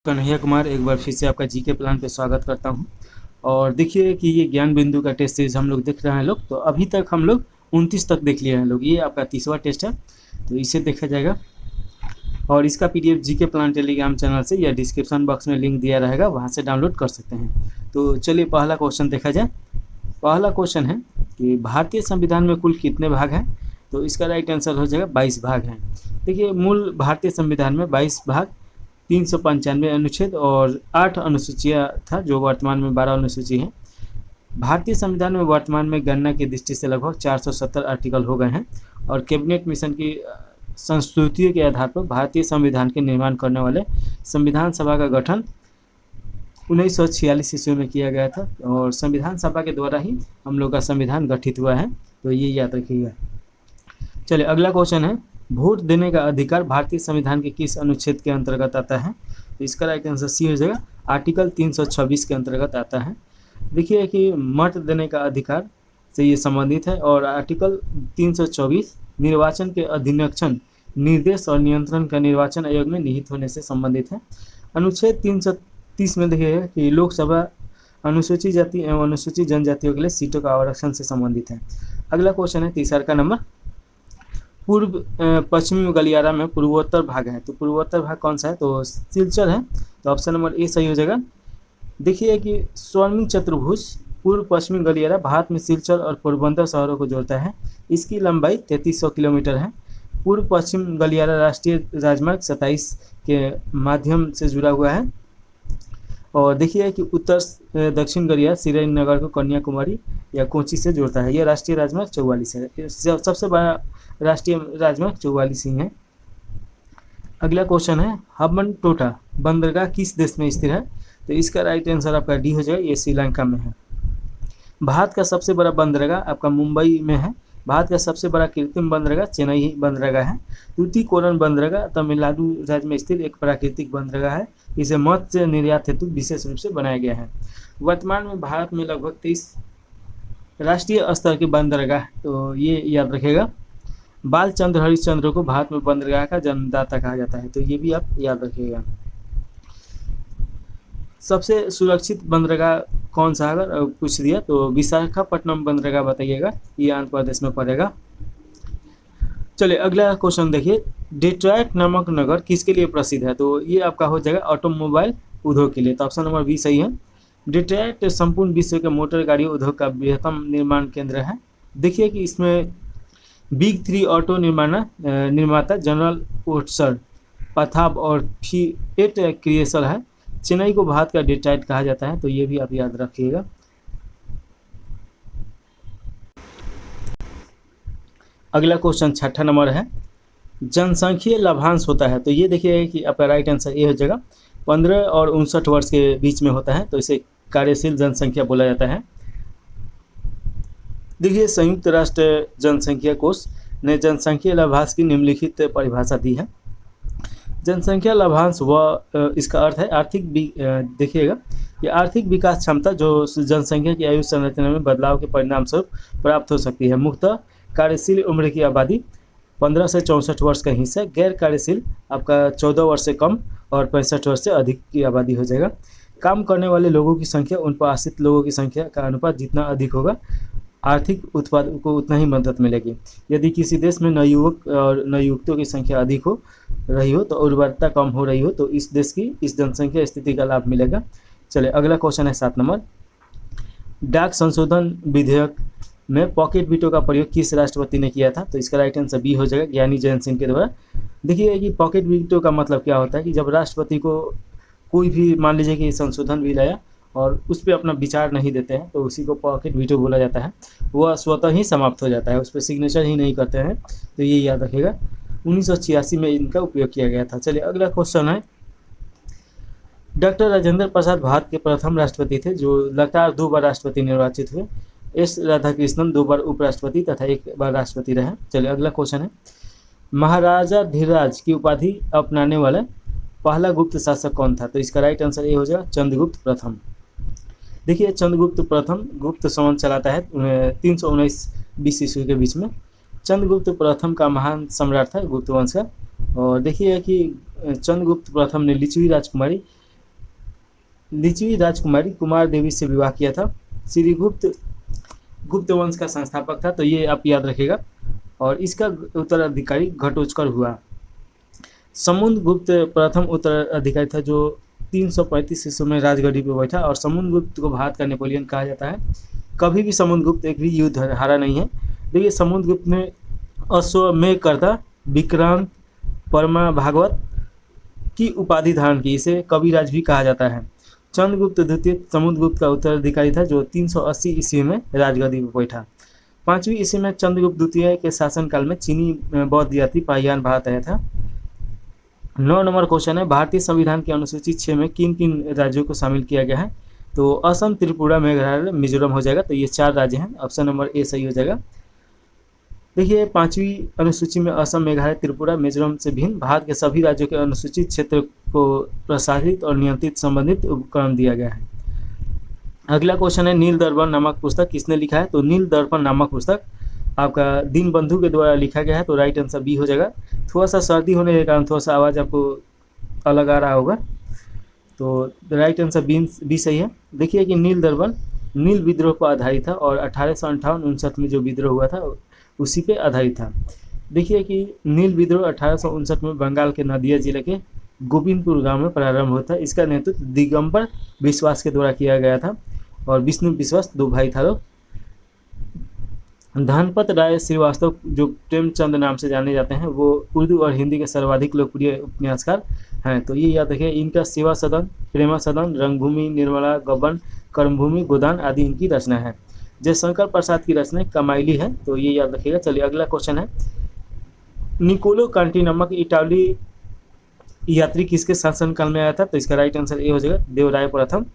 कन्हैया कुमार एक बार फिर से आपका जीके प्लान पे स्वागत करता हूं। और देखिए कि ये ज्ञान बिंदु का टेस्ट सीरीज हम लोग देख रहे हैं लोग। तो अभी तक हम लोग 29 तक देख लिए हैं लोग। ये आपका 30वां टेस्ट है, तो इसे देखा जाएगा। और इसका PDF GK plan Telegram channel से या डिस्क्रिप्शन बॉक्स में लिंक दिया रहेगा, वहाँ से डाउनलोड कर सकते हैं। तो चलिए पहला क्वेश्चन देखा जाए। पहला क्वेश्चन है कि भारतीय संविधान में कुल कितने भाग हैं। तो इसका राइट आंसर हो जाएगा 22 भाग हैं। देखिए मूल भारतीय संविधान में 22 भाग, 395 अनुच्छेद और 8 अनुसूचियाँ था, जो वर्तमान में 12 अनुसूची हैं। भारतीय संविधान में वर्तमान में गणना की दृष्टि से लगभग 470 आर्टिकल हो गए हैं। और कैबिनेट मिशन की संस्तुतियों के आधार पर भारतीय संविधान के निर्माण करने वाले संविधान सभा का गठन 1946 ईस्वी में किया गया था। और संविधान सभा के द्वारा ही हम लोग का संविधान गठित हुआ है, तो ये याद रखिएगा। चलिए अगला क्वेश्चन है, वोट देने का अधिकार भारतीय संविधान के किस अनुच्छेद के अंतर्गत आता है। तो इसका राइट आंसर सी हो जाएगा, आर्टिकल 326 के अंतर्गत आता है। देखिए कि मत देने का अधिकार से ये संबंधित है। और आर्टिकल 324 निर्वाचन के अधिनिरीक्षण, निर्देश और नियंत्रण का निर्वाचन आयोग में निहित होने से संबंधित है। अनुच्छेद 330 में देखिए कि लोकसभा अनुसूचित जाति एवं अनुसूचित जनजातियों के लिए सीटों का आरक्षण से संबंधित है। अगला क्वेश्चन है तीसरा का नंबर, पूर्व पश्चिमी गलियारा में पूर्वोत्तर भाग है। तो पूर्वोत्तर भाग कौन सा है, तो सिलचर है। तो ऑप्शन नंबर ए सही हो जाएगा। देखिए कि स्वर्णिम चतुर्भुज पूर्व पश्चिमी गलियारा भारत में सिलचर और पोरबंदर शहरों को जोड़ता है। इसकी लंबाई 3300 किलोमीटर है। पूर्व पश्चिम गलियारा राष्ट्रीय राजमार्ग 27 के माध्यम से जुड़ा हुआ है। और देखिए कि उत्तर दक्षिण गलियारा श्रीनगर को कन्याकुमारी या कोची से जोड़ता है। यह राष्ट्रीय राजमार्ग 44 है। सबसे बड़ा राष्ट्रीय राजमार्ग 44 ही है। अगला क्वेश्चन है, हम्बनटोटा बंदरगाह किस देश में स्थित है। तो इसका राइट आंसर आपका डी हो जाएगा, ये श्रीलंका में है। भारत का सबसे बड़ा बंदरगाह आपका मुंबई में है। भारत का सबसे बड़ा कृत्रिम बंदरगाह चेन्नई बंदरगाह है। तूतीकोरन बंदरगाह तमिलनाडु राज्य में स्थित एक प्राकृतिक बंदरगाह है। इसे मत्स्य निर्यात हेतु विशेष रूप से बनाया गया है। वर्तमान में भारत में लगभग 23 राष्ट्रीय स्तर के बंदरगाह, तो ये याद रखेगा। बालचंद्र हरिश्चंद्र को भारत में बंदरगाह का जन्मदाता कहा जाता है, तो ये भी आप याद रखिएगा। सबसे सुरक्षित बंदरगाह कौन सा अगर पूछ दिया तो विशाखापट्टनम बंदरगाह बताइएगा, ये आंध्र प्रदेश में पड़ेगा। चलिए अगला क्वेश्चन देखिए, डेट्रॉयट नामक नगर किसके लिए प्रसिद्ध है। तो ये आपका हो जाएगा ऑटोमोबाइल उद्योग के लिए। तो ऑप्शन नंबर बी सही है। डेट्रॉयट संपूर्ण विश्व के मोटर गाड़ी उद्योग का बृहत्तम निर्माण केंद्र है। देखिए कि इसमें बिग 3 ऑटो निर्माता जनरल ओट्सर, पथाब और फिएट क्रिएसल है। चेन्नई को भारत का डेट्रॉयट कहा जाता है, तो ये भी आप याद रखिएगा। अगला क्वेश्चन छठा नंबर है, जनसांख्यिकीय लाभांश होता है। तो ये देखिए कि आपका राइट आंसर ये हो जाएगा, 15 और 59 वर्ष के बीच में होता है, तो इसे कार्यशील जनसंख्या बोला जाता है। देखिए संयुक्त राष्ट्र जनसंख्या कोष ने जनसंख्या लाभांश की निम्नलिखित परिभाषा दी है। जनसंख्या लाभांश व इसका अर्थ है आर्थिक, देखिएगा ये आर्थिक विकास क्षमता जो जनसंख्या की आयु संरचना में बदलाव के परिणाम स्वरूप प्राप्त हो सकती है। मुख्यतः कार्यशील उम्र की आबादी 15 से 64 वर्ष का हिस्सा, गैर कार्यशील आपका 14 वर्ष से कम और 65 वर्ष से अधिक की आबादी हो जाएगा। काम करने वाले लोगों की संख्या उन पर आश्रित लोगों की संख्या का अनुपात जितना अधिक होगा, आर्थिक उत्पाद को उतना ही मदद मिलेगी। यदि किसी देश में नवयुवक और नवयुवतियों की संख्या अधिक हो रही हो तो उर्वरता कम हो रही हो, तो इस देश की इस जनसंख्या स्थिति का लाभ मिलेगा। चलिए अगला क्वेश्चन है 7 नंबर, डाक संशोधन विधेयक में पॉकेट वीटो का प्रयोग किस राष्ट्रपति ने किया था। तो इसका राइट आंसर बी हो जाएगा, ज्ञानी जैन सिंह के द्वारा। देखिए कि पॉकेट वीटो का मतलब क्या होता है कि जब राष्ट्रपति को कोई भी मान लीजिए कि संशोधन बिल आया और उस पर अपना विचार नहीं देते हैं, तो उसी को पॉकेट वीटो बोला जाता है। वह स्वतः ही समाप्त हो जाता है, उस पर सिग्नेचर ही नहीं करते हैं, तो ये याद रखिएगा। 1986 में इनका उपयोग किया गया था। चलिए अगला क्वेश्चन है, डॉक्टर राजेंद्र प्रसाद भारत के प्रथम राष्ट्रपति थे जो लगातार 2 बार राष्ट्रपति निर्वाचित हुए। एस राधाकृष्णन 2 बार उपराष्ट्रपति तथा 1 बार राष्ट्रपति रहे। चलिए अगला क्वेश्चन है, महाराजा धीरराज की उपाधि अपनाने वाला पहला गुप्त शासक कौन था। तो इसका राइट आंसर ये हो जाएगा, चंद्रगुप्त प्रथम। देखिए चंद्रगुप्त प्रथम गुप्त संवत चलाता है 319 बीस ईस्वी के बीच में। चंद्रगुप्त प्रथम का महान सम्राट था गुप्त वंश का। और देखिए कि चंद्रगुप्त प्रथम ने लिच्छवी राजकुमारी लिच्छवी राजकुमारी कुमार देवी से विवाह किया था। श्री गुप्त वंश का संस्थापक था, तो ये आप याद रखिएगा। और इसका उत्तराधिकारी घटोत्कच हुआ। समुद्रगुप्त प्रथम उत्तराधिकारी था जो 335 ईस्वी में राजगद्दी पर बैठा, और समुद्रगुप्त को भारत का नेपोलियन कहा जाता है। कभी भी समुद्रगुप्त एक भी युद्ध हारा नहीं है। देखिए समुद्रगुप्त ने अश्वमेधकर्ता, विक्रांत, परमा भागवत की उपाधि धारण की। इसे कविराज भी कहा जाता है। चंद्रगुप्त द्वितीय समुद्रगुप्त का उत्तराधिकारी था जो 380 ईस्वी में राजगद्दी पर बैठा। 5वीं ईस्वी में चंद्रगुप्त द्वितीय के शासनकाल में चीनी बौद्ध यात्री पाहियान भारत आया था। 9 नंबर क्वेश्चन है, भारतीय संविधान की अनुसूची 6 में किन किन राज्यों को शामिल किया गया है? तो असम, त्रिपुरा, मेघालय, मिजोरम हो जाएगा। तो ये 4 राज्य हैं। ऑप्शन नंबर ए सही हो जाएगा। देखिए 5वीं अनुसूची में असम, मेघालय, त्रिपुरा, मिजोरम से भिन्न भारत के सभी राज्यों के अनुसूचित क्षेत्र को प्रशासित और नियंत्रित संबंधित उपक्रम दिया गया है। अगला क्वेश्चन है, नील दर्पण नामक पुस्तक किसने लिखा है? तो नील दर्पण नामक पुस्तक आपका दीनबंधु के द्वारा लिखा गया है। तो राइट आंसर बी हो जाएगा। थोड़ा सा सर्दी होने के कारण थोड़ा सा आवाज़ आपको अलग आ रहा होगा, तो राइट आंसर बी सही है। देखिए कि नील दर्पण नील विद्रोह पर आधारित था और 1858-59 में जो विद्रोह हुआ था उसी पे आधारित था। देखिए कि नील विद्रोह 1859 में बंगाल के नदिया जिले के गोविंदपुर गांव में प्रारंभ हुआ था। इसका नेतृत्व दिगंबर विश्वास के द्वारा किया गया था और विष्णु विश्वास 2 भाई था लोग। धनपत राय श्रीवास्तव जो प्रेमचंद नाम से जाने जाते हैं वो उर्दू और हिंदी के सर्वाधिक लोकप्रिय उपन्यासकार हैं। तो ये याद रखिए। इनका सेवा सदन, प्रेमा सदन, रंगभूमि, निर्मला, गबन, कर्मभूमि, गोदान आदि इनकी रचना है। जयशंकर प्रसाद की रचना कमाइली है। तो ये याद रखिएगा। चलिए अगला क्वेश्चन है, निकोलो कांटी नामक इटाली यात्री किसके शासनकाल में आया था? तो इसका राइट आंसर ए हो जाएगा, देवराय प्रथम।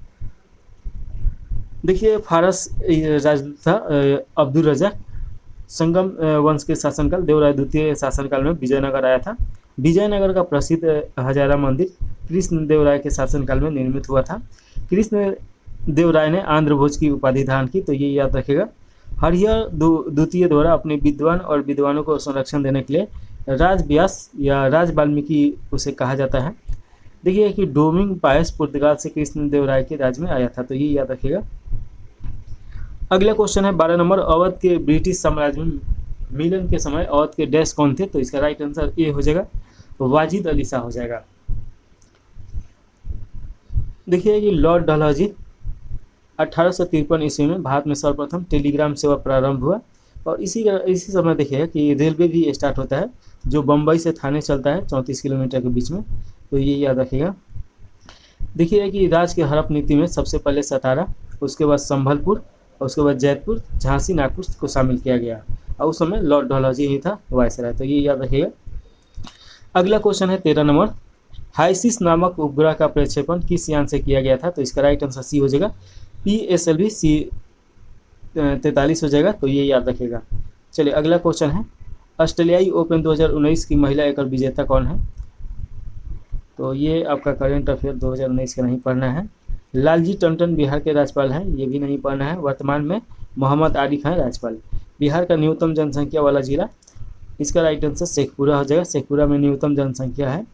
देखिए फारस राज था अब्दुल रजा। संगम वंश के शासनकाल, देवराय द्वितीय शासनकाल में विजयनगर आया था। विजयनगर का प्रसिद्ध हजारा मंदिर कृष्ण देवराय के शासनकाल में निर्मित हुआ था। कृष्ण देवराय ने आंध्र भोज की उपाधि धारण की। तो ये याद रखेगा। हरिहर द्वितीय द्वारा अपने विद्वान और विद्वानों को संरक्षण देने के लिए राज व्यास या राज वाल्मीकि उसे कहा जाता है। देखिए कि डोमिंग पायस पुर्तगाल से कृष्ण देवराय के राज्य में आया था। तो ये याद रखिएगा। अगला क्वेश्चन है 12 नंबर, अवध के ब्रिटिश साम्राज्य में मिलन के समय अवध के डैश कौन थे? तो इसका राइट आंसर ए हो जाएगा, वाजिद अली शाह हो जाएगा। देखिए कि लॉर्ड डलहौजी 1853 ईस्वी में भारत में सर्वप्रथम टेलीग्राम सेवा प्रारंभ हुआ और इसी समय देखिए कि रेलवे भी स्टार्ट होता है जो बम्बई से थाने चलता है 34 किलोमीटर के बीच में। तो ये याद रखिएगा। देखिए कि राज के हड़प नीति में सबसे पहले सतारा, उसके बाद संभलपुर और उसके बाद जयपुर, झांसी, नागपुर को शामिल किया गया और उस समय लॉर्ड डलहौजी ही था वायसराय। तो ये याद रखिएगा। अगला क्वेश्चन है 13 नंबर, हाइसिस नामक उपग्रह का प्रक्षेपण किस यान से किया गया था? तो इसका राइट आंसर सी हो जाएगा, PSLV C-43 हो जाएगा। तो ये याद रखिएगा। चलिए अगला क्वेश्चन है, ऑस्ट्रेलियाई ओपन 2019 की महिला एकल विजेता कौन है? तो ये आपका करंट अफेयर 2019 का नहीं पढ़ना है। लालजी टंडन बिहार के राज्यपाल हैं, ये भी नहीं पढ़ना है। वर्तमान में मोहम्मद आरिफ हैं राज्यपाल। बिहार का न्यूनतम जनसंख्या वाला जिला, इसका राइट आंसर शेखपुरा हो जाएगा। शेखपुरा में न्यूनतम जनसंख्या है।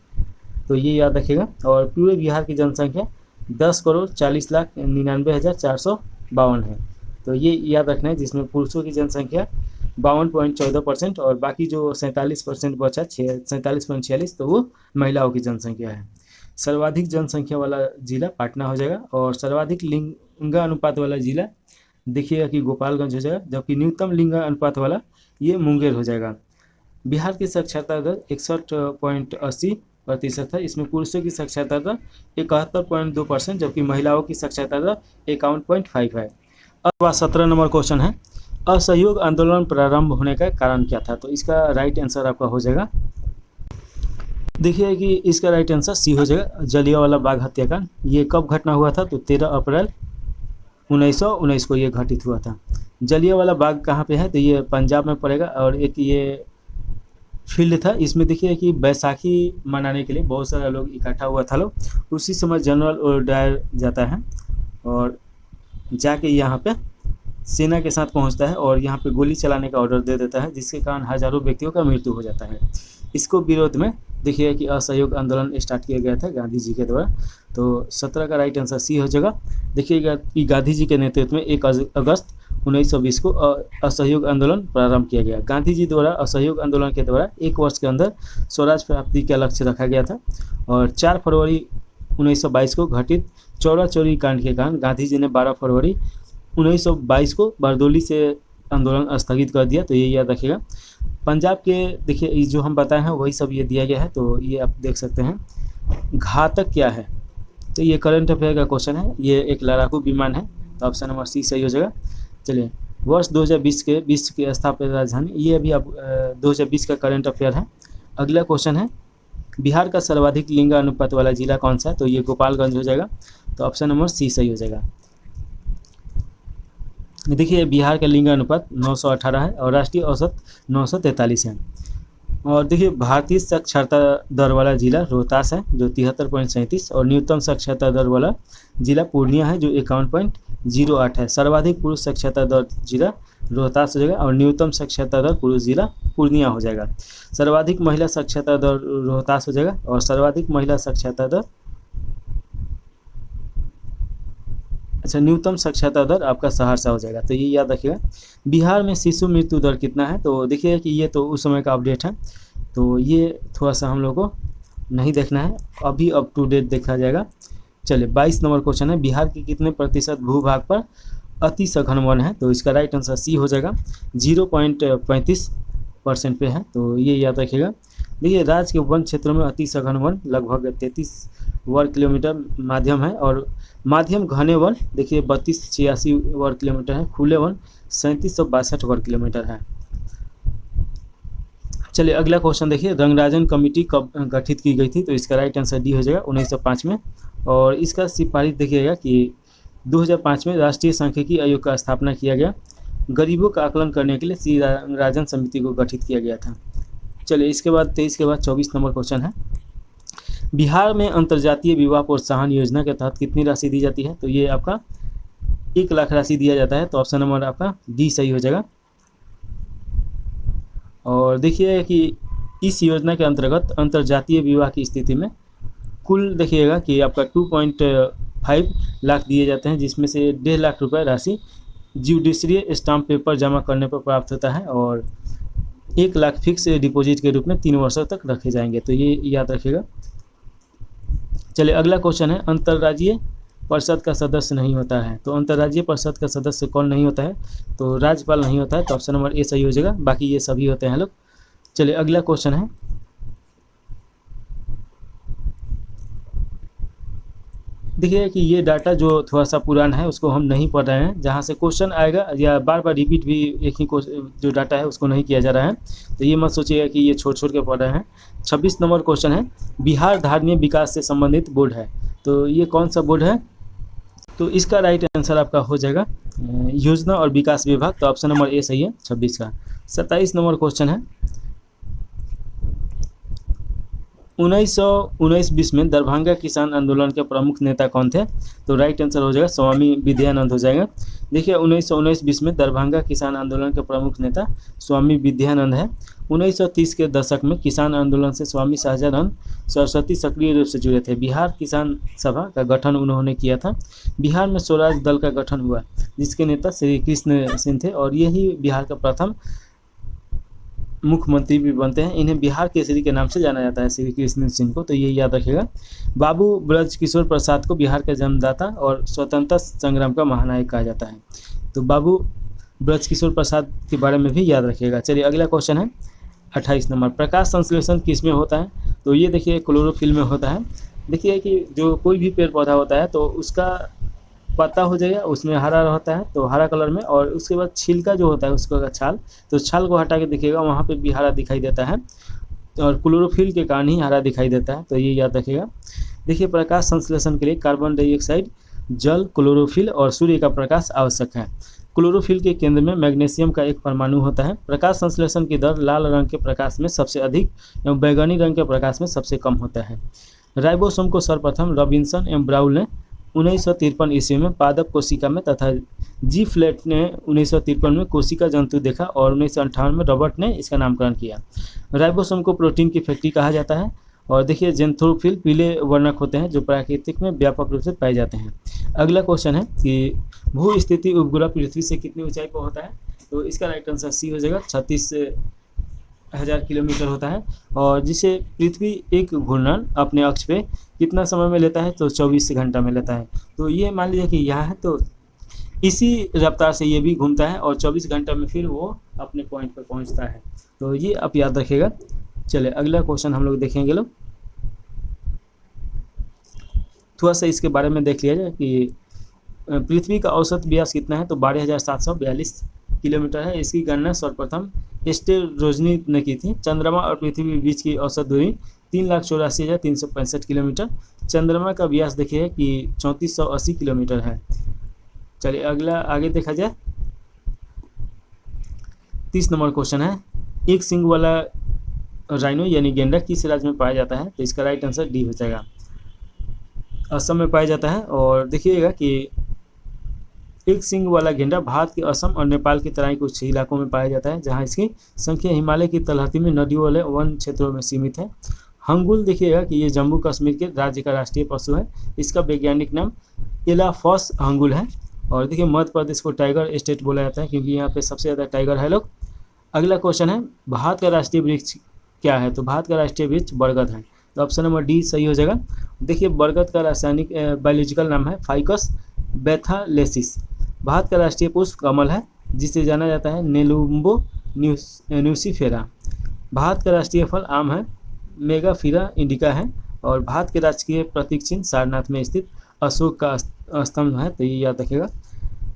तो ये याद रखिएगा। और पूरे बिहार की जनसंख्या 10,40,99,452 है। तो ये याद रखना है, जिसमें पुरुषों की जनसंख्या 52.14% और बाकी जो 47% बचा 47.46 तो वो महिलाओं की जनसंख्या है। सर्वाधिक जनसंख्या वाला जिला पटना हो जाएगा और सर्वाधिक लिंगानुपात वाला जिला देखिएगा कि गोपालगंज हो जाएगा, जबकि न्यूनतम लिंगानुपात वाला ये मुंगेर हो जाएगा। बिहार की साक्षरता दर 61.80% है। इसमें पुरुषों की साक्षरता दर 71.2%, जबकि महिलाओं की साक्षरता दर 51.5 है। अब 17 नंबर क्वेश्चन है, असहयोग आंदोलन प्रारंभ होने का कारण क्या था? तो इसका राइट आंसर आपका हो जाएगा। देखिए कि इसका राइट आंसर सी हो जाएगा, जलियांवाला बाग हत्याकांड। ये कब घटना हुआ था? तो 13 अप्रैल 1919 को ये घटित हुआ था। जलियांवाला बाग कहाँ पे है? तो ये पंजाब में पड़ेगा और एक ये फील्ड था। इसमें देखिए कि बैसाखी मनाने के लिए बहुत सारे लोग इकट्ठा हुआ था लोग। उसी समय जनरल डायर जाता है और जाके यहाँ पे सेना के साथ पहुँचता है और यहाँ पे गोली चलाने का ऑर्डर दे देता है, जिसके कारण हजारों व्यक्तियों का मृत्यु हो जाता है। इसको विरोध में देखिए कि असहयोग आंदोलन स्टार्ट किया गया था गांधी जी के द्वारा। तो 17 का राइट आंसर सी हो जाएगा। देखिएगा कि गांधी जी के नेतृत्व में 1 अगस्त 1920 को असहयोग आंदोलन प्रारंभ किया गया। गांधी जी द्वारा असहयोग आंदोलन के द्वारा 1 वर्ष के अंदर स्वराज प्राप्ति का लक्ष्य रखा गया था। और 4 फरवरी 1922 को घटित चौरा चौरी कांड के कारण गांधी जी ने 12 फरवरी 1922 को बारदोली से आंदोलन स्थगित कर दिया। तो ये याद रखिएगा। पंजाब के देखिए जो हम बताए हैं वही सब ये दिया गया है, तो ये आप देख सकते हैं। घातक क्या है? तो ये करंट अफेयर का क्वेश्चन है। ये एक लड़ाकू विमान है, तो ऑप्शन नंबर सी सही हो जाएगा। चलिए, वर्ष 2020 के विश्व की स्थापना राजधानी, ये अभी अब 2020 का करंट अफेयर है। अगला क्वेश्चन है, बिहार का सर्वाधिक लिंग अनुपात वाला जिला कौन सा है? तो ये गोपालगंज हो जाएगा। तो ऑप्शन नंबर सी सही हो जाएगा। देखिए बिहार का लिंग अनुपात 918 है और राष्ट्रीय औसत 943 है। और देखिए भारतीय साक्षरता दर वाला जिला रोहतास है जो 73.37 और न्यूनतम साक्षरता दर वाला जिला पूर्णिया है जो 51.08 है। सर्वाधिक पुरुष साक्षरता दर जिला रोहतास हो जाएगा और न्यूनतम साक्षरता दर पुरुष जिला पूर्णिया हो जाएगा। सर्वाधिक महिला साक्षरता दर रोहतास हो जाएगा और सर्वाधिक महिला साक्षरता दर न्यूनतम साक्षरता दर आपका सहरसा हो जाएगा। तो ये याद रखिएगा। बिहार में शिशु मृत्यु दर कितना है? तो देखिए कि ये तो उस समय का अपडेट है, तो ये थोड़ा सा हम लोग को नहीं देखना है, अभी अप टू डेट देखा जाएगा। चलिए 22 नंबर क्वेश्चन है, बिहार के कितने प्रतिशत भूभाग पर अति सघन वन है? तो इसका राइट आंसर सी हो जाएगा। 0.35% पे है, तो ये याद रखिएगा। देखिए राज्य के वन क्षेत्रों में अति सघन वन लगभग 33 वर्ग किलोमीटर माध्यम है और माध्यम घने वन देखिए 3286 वर्ग किलोमीटर है। खुले वन 3762 वर्ग किलोमीटर है। चलिए अगला क्वेश्चन देखिए, रंगराजन कमेटी कब गठित की गई थी? तो इसका राइट आंसर डी हो जाएगा 1905 में। और इसका सिफारिश देखिएगा कि 2005 में राष्ट्रीय सांख्यिकी आयोग का स्थापना किया गया। गरीबों का आकलन करने के लिए श्री रंगराजन समिति को गठित किया गया था। चलिए इसके बाद 23 के बाद 24 नंबर क्वेश्चन है, बिहार में अंतर्जातीय विवाह प्रोत्साहन योजना के तहत कितनी राशि दी जाती है? तो ये आपका 1 लाख राशि दिया जाता है। तो ऑप्शन नंबर आपका डी सही हो जाएगा। और देखिए कि इस योजना के अंतर्गत अंतर्जातीय विवाह की स्थिति में कुल देखिएगा कि आपका 2.5 लाख दिए जाते हैं, जिसमें से 1.5 लाख रुपये राशि ज्यूडिशरी स्टाम्प पेपर जमा करने पर प्राप्त होता है और 1 लाख फिक्स डिपॉजिट के रूप में 3 वर्षों तक रखे जाएंगे। तो ये याद रखिएगा। चलिए अगला क्वेश्चन है, अंतर्राज्यीय परिषद का सदस्य नहीं होता है। तो अंतर्राज्यीय परिषद का सदस्य कौन नहीं होता है? तो राज्यपाल नहीं होता है। तो ऑप्शन नंबर ए सही हो जाएगा, बाकी ये सभी होते हैं लोग। चलिए अगला क्वेश्चन है, देखिए कि ये डाटा जो थोड़ा सा पुराना है उसको हम नहीं पढ़ रहे हैं, जहाँ से क्वेश्चन आएगा या बार बार रिपीट भी एक ही जो डाटा है उसको नहीं किया जा रहा है। तो ये मत सोचिएगा कि ये छोड़ के पढ़ रहे हैं। 26 नंबर क्वेश्चन है, बिहार धार्मिक विकास से संबंधित बोर्ड है। तो ये कौन सा बोर्ड है? तो इसका राइट आंसर आपका हो जाएगा योजना और विकास विभाग। तो ऑप्शन नंबर ए सही है 26 का। 27 नंबर क्वेश्चन है, 1919-20 में दरभंगा किसान आंदोलन के प्रमुख नेता कौन थे? तो राइट आंसर हो जाएगा स्वामी विद्यानंद हो जाएगा। देखिए 1919-20 में दरभंगा किसान आंदोलन के प्रमुख नेता स्वामी विद्यानंद है। 1930 के दशक में किसान आंदोलन से स्वामी सहजानंद सरस्वती सक्रिय रूप से जुड़े थे। बिहार किसान सभा का गठन उन्होंने किया था। बिहार में स्वराज दल का गठन हुआ जिसके नेता श्री कृष्ण सिंह थे और यही बिहार का प्रथम मुख्यमंत्री भी बनते हैं। इन्हें बिहार केसरी के नाम से जाना जाता है श्री कृष्ण सिंह को। तो ये याद रखिएगा। बाबू ब्रजकिशोर प्रसाद को बिहार के जन्मदाता और स्वतंत्रता संग्राम का महानायक कहा जाता है। तो बाबू ब्रजकिशोर प्रसाद के बारे में भी याद रखिएगा। चलिए अगला क्वेश्चन है 28 नंबर, प्रकाश संश्लेषण किस में होता है? तो ये देखिए क्लोरोफिल में होता है। देखिए कि जो कोई भी पेड़ पौधा होता है तो उसका पत्ता हो जाएगा उसमें हरा रहता है तो हरा कलर में, और उसके बाद छिलका जो होता है उसका छाल, तो छाल को हटा के देखिएगा वहाँ पे भी हरा दिखाई देता है और क्लोरोफिल के कारण ही हरा दिखाई देता है। तो ये याद रखिएगा। देखिए प्रकाश संश्लेषण के लिए कार्बन डाइऑक्साइड, जल, क्लोरोफिल और सूर्य का प्रकाश आवश्यक है। क्लोरोफिल के केंद्र में मैग्नीशियम का एक परमाणु होता है। प्रकाश संश्लेषण की दर लाल रंग के प्रकाश में सबसे अधिक एवं बैगनी रंग के प्रकाश में सबसे कम होता है। राइबोसोम को सर्वप्रथम रॉबिन्सन एवं ब्राउन ने 1953 ईस्वी में पादप कोशिका में तथा जी फ्लैट ने 1953 में कोशिका जंतु देखा और 1958 में रॉबर्ट ने इसका नामकरण किया। राइबोसोम को प्रोटीन की फैक्ट्री कहा जाता है। और देखिए जेंथ्रोफिल पीले वर्णक होते हैं जो प्राकृतिक में व्यापक रूप से पाए जाते हैं। अगला क्वेश्चन है कि भू स्थिति उपग्रह पृथ्वी से कितनी ऊंचाई पर होता है, तो इसका राइट आंसर सी हो जाएगा, 36,000 किलोमीटर होता है। और जिसे पृथ्वी एक घूर्णन अपने अक्ष पे कितना समय में लेता है, तो 24 घंटा में लेता है। तो ये मान लीजिए कि यहाँ है तो इसी रफ्तार से ये भी घूमता है और 24 घंटा में फिर वो अपने पॉइंट पर पहुँचता है। तो ये आप याद रखिएगा। चलिए अगला क्वेश्चन हम लोग देखेंगे लोग, थोड़ा सा इसके बारे में देख लिया जाए कि पृथ्वी का औसत व्यास कितना है, तो 12,742 किलोमीटर है। इसकी गणना सर्वप्रथम एस्टेरोजनी ने की थी। चंद्रमा और पृथ्वी के बीच की औसत दूरी 3,84,365 किलोमीटर। चंद्रमा का व्यास देखिए कि 3480 किलोमीटर है। चलिए अगला आगे देखा जाए, 30 नंबर क्वेश्चन है, एक सींग वाला राइनो यानी गेंडा किस राज्य में पाया जाता है, तो इसका राइट आंसर डी हो जाएगा, असम में पाया जाता है। और देखिएगा कि एक सींग वाला गेंडा भारत के असम और नेपाल की तराई कुछ इलाकों में पाया जाता है, जहां इसकी संख्या हिमालय की तलहटी में नदियों वाले वन क्षेत्रों में सीमित है। हंगुल देखिएगा कि ये जम्मू कश्मीर के राज्य का राष्ट्रीय पशु है। इसका वैज्ञानिक नाम एलाफॉस हंगुल है। और देखिए मध्य प्रदेश को टाइगर स्टेट बोला जाता है क्योंकि यहाँ पे सबसे ज़्यादा टाइगर है लोग। अगला क्वेश्चन है, भारत का राष्ट्रीय वृक्ष क्या है, तो भारत का राष्ट्रीय वृक्ष बरगद है। तो ऑप्शन नंबर डी सही हो जाएगा। देखिए बरगद का रासायनिक बायोलॉजिकल नाम है फाइकस बैथालेसिस। भारत का राष्ट्रीय पुष्प कमल है जिसे जाना जाता है नेलुम्बो न्यूसिफेरा। भारत का राष्ट्रीय फल आम है, मेगाफिरा इंडिका है। और भारत के राजकीय प्रतीक चिन्ह सारनाथ में स्थित अशोक का स्तंभ है, तो ये याद रखिएगा।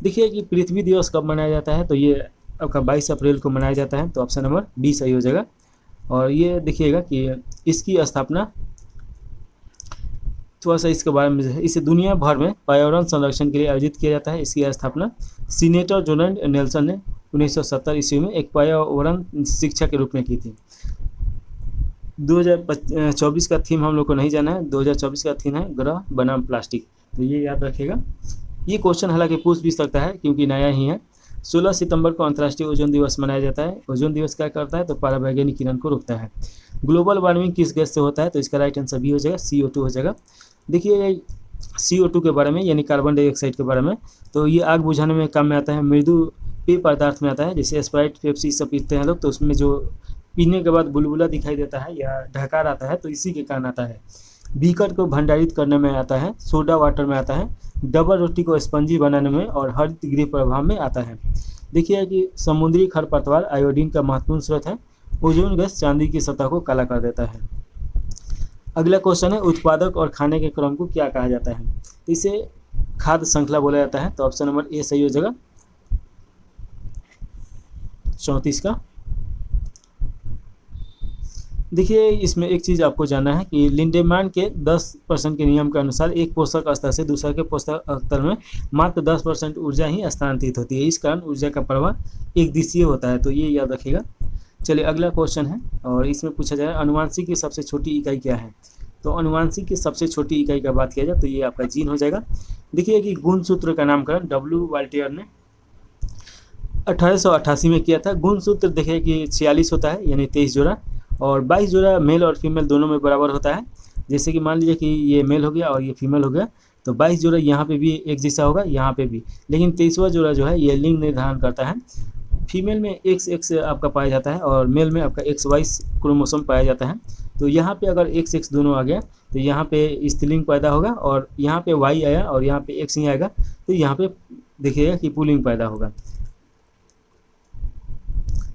देखिए कि पृथ्वी दिवस कब मनाया जाता है, तो ये आपका 22 अप्रैल को मनाया जाता है, तो ऑप्शन नंबर बी सही हो जाएगा। और ये देखिएगा कि इसकी स्थापना, थोड़ा सा इसके बारे में इसे दुनिया भर में पर्यावरण संरक्षण के लिए आयोजित किया जाता है। इसकी स्थापना सीनेटर जोनाल्ड नेल्सन ने 1970 ईस्वी में एक पर्यावरण शिक्षा के रूप में की थी। 2024 का थीम हम लोग को नहीं जाना है, 2024 का थीम है ग्रह बनाम प्लास्टिक, तो ये याद रखिएगा। ये क्वेश्चन हालांकि पूछ भी सकता है क्योंकि नया ही है। 16 सितंबर को अंतर्राष्ट्रीय ओजोन दिवस मनाया जाता है। ओजोन दिवस क्या करता है, तो पराबैंगनी किरण को रोकता है। ग्लोबल वार्मिंग किस गैस से होता है, तो इसका राइट आंसर भी हो जाएगा, CO2 हो जाएगा। देखिए CO2 के बारे में यानी कार्बन डाइऑक्साइड के बारे में, तो ये आग बुझाने में काम में आता है। मृदु पेय पदार्थ में आता है, जैसे स्प्राइट पेप्सी सब पीते हैं लोग, तो उसमें जो पीने के बाद बुलबुला दिखाई देता है या ढकार आता है, तो इसी के कारण आता है। बीकर को भंडारित करने में आता है, सोडा वाटर में आता है, डबल रोटी को स्पंजी बनाने में और हरित गृह प्रभाव में आता है। देखिए कि समुद्री खरपतवार आयोडीन का महत्वपूर्ण स्रोत है। ओजोन गैस चांदी की सतह को काला कर देता है। अगला क्वेश्चन है, उत्पादक और खाने के क्रम को क्या कहा जाता है, तो इसे खाद्य श्रृंखला बोला जाता है, तो ऑप्शन नंबर ए सही हो जाएगा, 34 का। देखिए इसमें एक चीज़ आपको जानना है कि लिंडेमान के 10% के नियम के अनुसार एक पोषक स्तर से दूसरे के पोषक स्तर में मात्र 10% ऊर्जा ही स्थानांतरित होती है। इस कारण ऊर्जा का प्रवाह एक दिशीय होता है, तो ये याद रखिएगा। चलिए अगला क्वेश्चन है और इसमें पूछा जाए अनुवांशिक की सबसे छोटी इकाई क्या है, तो अनुवांशिक की सबसे छोटी इकाई का बात किया जाए तो ये आपका जीन हो जाएगा। देखिए कि गुणसूत्र का नामकरण W वाल्टियर ने 1888 में किया था। गुणसूत्र देखिए कि 46 होता है यानी 23 जोड़ा, और 22 जोड़ा मेल और फीमेल दोनों में बराबर होता है। जैसे कि मान लीजिए कि ये मेल हो गया और ये फीमेल हो गया, तो 22 जोड़ा यहाँ पे भी एक जैसा होगा, यहाँ पे भी, लेकिन 23वां जोड़ा जो है ये लिंग निर्धारण करता है। फीमेल में XX आपका पाया जाता है और मेल में आपका XY क्रोमोसोम पाया जाता है। तो यहाँ पे अगर XX दोनों आ गया तो यहाँ पे स्त्रीलिंग पैदा होगा, और यहाँ पे Y आया और यहाँ पे X ही आएगा, तो यहाँ पे देखिएगा कि पुल्लिंग पैदा होगा।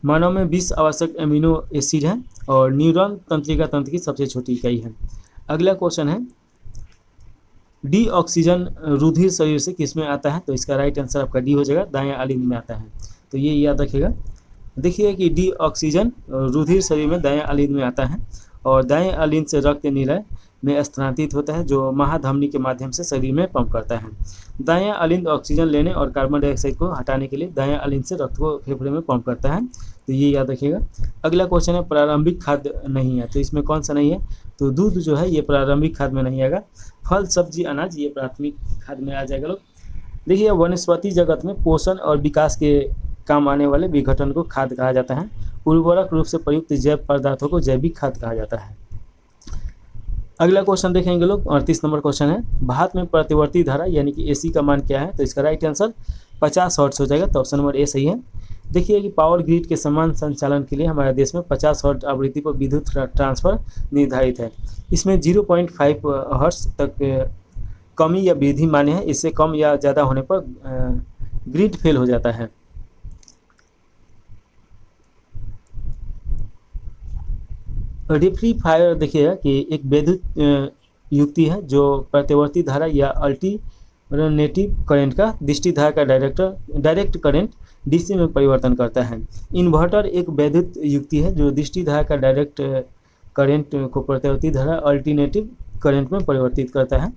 मानव में 20 आवश्यक एमिनो एसिड हैं और न्यूरॉन तंत्रिका तंत्र की सबसे छोटी इकाई है। अगला क्वेश्चन है, डीऑक्सीजन रुधिर शरीर से किस में आता है, तो इसका राइट आंसर आपका डी हो जाएगा, दाएं आलिंद में आता है, तो ये याद रखिएगा। देखिए कि डीऑक्सीजन रुधिर शरीर में दाएं आलिंद में आता है और दाएं आलिंद से रक्त निलय में स्थानांतरित होता है जो महाधमनी के माध्यम से शरीर में पंप करता है। दायां आलिंद ऑक्सीजन लेने और कार्बन डाइऑक्साइड को हटाने के लिए दायां आलिंद से रक्त को फेफड़े में पंप करता है, तो ये याद रखिएगा। अगला क्वेश्चन है, प्रारंभिक खाद्य नहीं है, तो इसमें कौन सा नहीं है, तो दूध जो है ये प्रारंभिक खाद्य में नहीं आएगा। फल सब्जी अनाज ये प्राथमिक खाद्य में आ जाएगा लोग। देखिए वनस्पति जगत में पोषण और विकास के काम आने वाले विघटन को खाद कहा जाता है। उर्वरक रूप से प्रयुक्त जैव पदार्थों को जैविक खाद कहा जाता है। अगला क्वेश्चन देखेंगे लोग, 38 नंबर क्वेश्चन है, भारत में प्रतिवर्ती धारा यानी कि एसी का मान क्या है? तो इसका राइट आंसर 50 हर्ट्ज हो जाएगा। तो ऑप्शन नंबर ए सही है। देखिए कि पावर ग्रिड के समान संचालन के लिए हमारे देश में 50 हर्ट्ज आवृत्ति पर विद्युत ट्रांसफर निर्धारित है। इसमें 0.5 हर्ट्ज तक कमी या वृद्धि मान्य है। इससे कम या ज़्यादा होने पर ग्रिड फेल हो जाता है। रेफ्री फायर देखिएगा कि एक विद्युत युक्ति है जो प्रतिवर्ती धारा या अल्टरनेटिव करंट का दृष्टि धारा का डायरेक्ट करंट डीसी में परिवर्तन करता है। इन्वर्टर एक विद्युत युक्ति है जो दृष्टि धारा का डायरेक्ट करंट को प्रतिवर्ती धारा अल्टरनेटिव करंट में परिवर्तित करता है।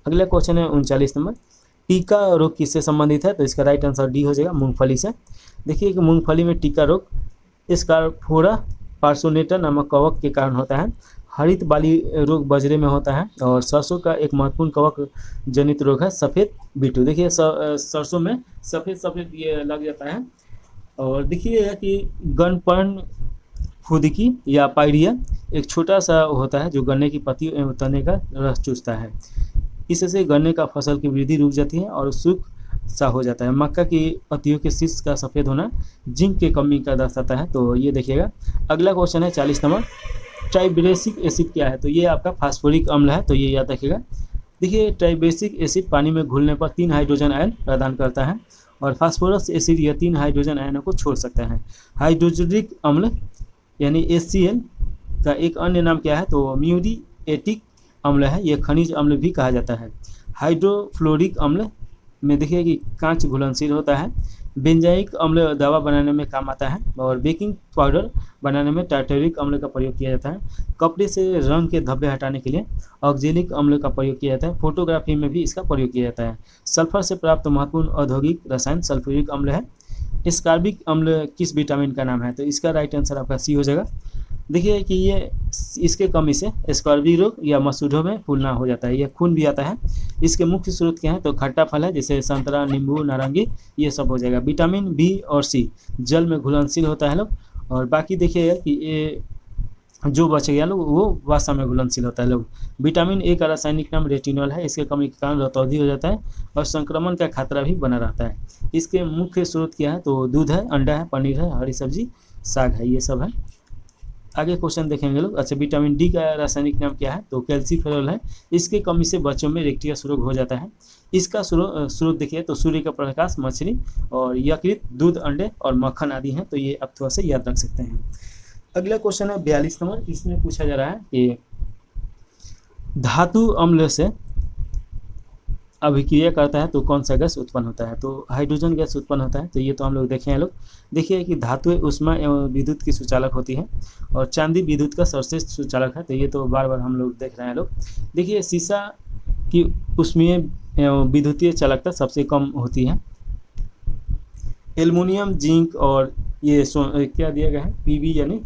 अगला क्वेश्चन है 39 नंबर, टीका रोग किससे संबंधित है? तो इसका राइट आंसर डी हो जाएगा, मूंगफली से। देखिए कि मूंगफली में टीका रोग स्कार्फोरा पार्सोनेटा नामक कवक के कारण होता है। हरित बाली रोग बजरे में होता है। और सरसों का एक महत्वपूर्ण कवक जनित रोग है सफ़ेद बिट्टू। देखिए सरसों में सफ़ेद ये लग जाता है। और देखिए कि गनपर्ण फुदकी या पायरिया एक छोटा सा होता है जो गन्ने की पत्ती एवं तने का रस चूसता है। इससे गन्ने का फसल की वृद्धि रुक जाती है और सूख सा हो जाता है। मक्का की पत्तियों के शीर्ष का सफ़ेद होना जिंक की कमी का दर्शाता है। तो ये देखिएगा। अगला क्वेश्चन है 40 नंबर, ट्राइब्रेसिक एसिड क्या है? तो ये आपका फास्फोरिक अम्ल है। तो ये याद रखिएगा। देखिए ट्राइब्रेसिक एसिड पानी में घुलने पर 3 हाइड्रोजन आयन प्रदान करता है और फास्फोरस एसिड यह 3 हाइड्रोजन आयनों को छोड़ सकता है। हाइड्रोक्लोरिक अम्ल यानी HCl का एक अन्य नाम क्या है? तो म्यूरिएटिक अम्ल है। यह खनिज अम्ल भी कहा जाता है। हाइड्रोफ्लोरिक अम्ल में देखिए कि कांच घुलनशील होता है। बेंजाइक अम्ल दवा बनाने में काम आता है। और बेकिंग पाउडर बनाने में टार्टरिक अम्ल का प्रयोग किया जाता है। कपड़े से रंग के धब्बे हटाने के लिए ऑक्जेलिक अम्ल का प्रयोग किया जाता है। फोटोग्राफी में भी इसका प्रयोग किया जाता है। सल्फर से प्राप्त महत्वपूर्ण औद्योगिक रसायन सल्फ्यूरिक अम्ल है। स्कार्बिक अम्ल किस विटामिन का नाम है? तो इसका राइट आंसर आपका सी हो जाएगा। देखिए कि ये इसके कमी से स्कर्वी रोग या मसूड़ों में फूलना हो जाता है। यह खून भी आता है। इसके मुख्य स्रोत क्या है? तो खट्टा फल है जैसे संतरा, नींबू, नारंगी, ये सब हो जाएगा। विटामिन बी और सी जल में घुलनशील होता है लोग। और बाकी देखिएगा कि ये जो बच गया लोग वो वसा में घुलनशील होता है लोग। विटामिन ए का रासायनिक नाम रेटिनॉल है। इसके कमी के कारण रतौंधी हो जाता है और संक्रमण का खतरा भी बना रहता है। इसके मुख्य स्रोत क्या है? तो दूध है, अंडा है, पनीर है, हरी सब्जी, साग है, ये सब है। आगे क्वेश्चन देखेंगे लोग। अच्छा, विटामिन डी का रासायनिक नाम क्या है? तो कैल्सीफेरॉल है। इसके कमी से बच्चों में रेक्टियस रोग हो जाता है। इसका स्रोत देखिए तो सूर्य का प्रकाश, मछली और यकृत, दूध, अंडे और मक्खन आदि हैं। तो ये आप थोड़ा सा याद रख सकते हैं। अगला क्वेश्चन है 42 नंबर। इसमें पूछा जा रहा है कि धातु अम्ल से अभिक्रिया करता है तो कौन सा गैस उत्पन्न होता है? तो हाइड्रोजन गैस उत्पन्न होता है। तो ये तो हम लोग देखे हैं लोग। देखिए कि धातुएं उष्मा एवं विद्युत की सुचालक होती है और चांदी विद्युत का सर्वश्रेष्ठ सुचालक है। तो ये तो बार बार हम लोग देख रहे हैं लोग। देखिए शीशा की उष्मीय एवं विद्युतीय चालकता सबसे कम होती है। एल्युमिनियम, जिंक और ये क्या दिया गया है? पीबी यानी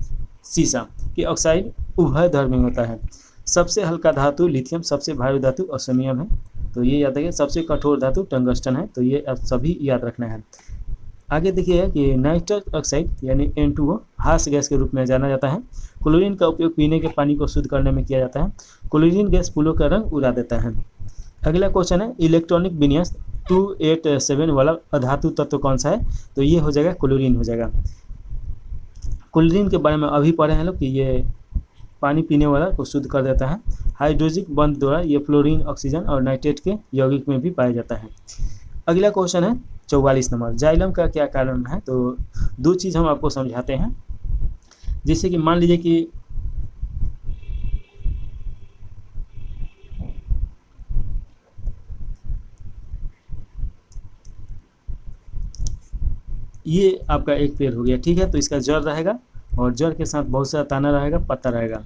शीशा की ऑक्साइड उभय धर्मी होता है। सबसे हल्का धातु लिथियम, सबसे भारी धातु ऑस्मियम है। तो ये याद रखिए। सबसे कठोर धातु टंगस्टन है। तो ये आप सभी याद रखना है। आगे देखिए कि नाइट्रस ऑक्साइड यानी N2O हास्य गैस के रूप में जाना जाता है। क्लोरीन का उपयोग पीने के पानी को शुद्ध करने में किया जाता है। क्लोरीन गैस फूलों का रंग उड़ा देता है। अगला क्वेश्चन है इलेक्ट्रॉनिक विन्यास 287 वाला अधातु तत्व कौन सा है? तो ये हो जाएगा क्लोरीन हो जाएगा। क्लोरीन के बारे में अभी पढ़े हैं लोग कि ये पानी पीने वाला को शुद्ध कर देता है। हाइड्रोजिक बंध द्वारा ये फ्लोरीन, ऑक्सीजन और नाइट्रेट के यौगिक में भी पाया जाता है। अगला क्वेश्चन है 44 नंबर। जाइलम का क्या कारण है? तो दो चीज़ हम आपको समझाते हैं। जैसे कि मान लीजिए कि ये आपका एक पेड़ हो गया, ठीक है। तो इसका जड़ रहेगा और जड़ के साथ बहुत सारा तना रहेगा, पत्ता रहेगा,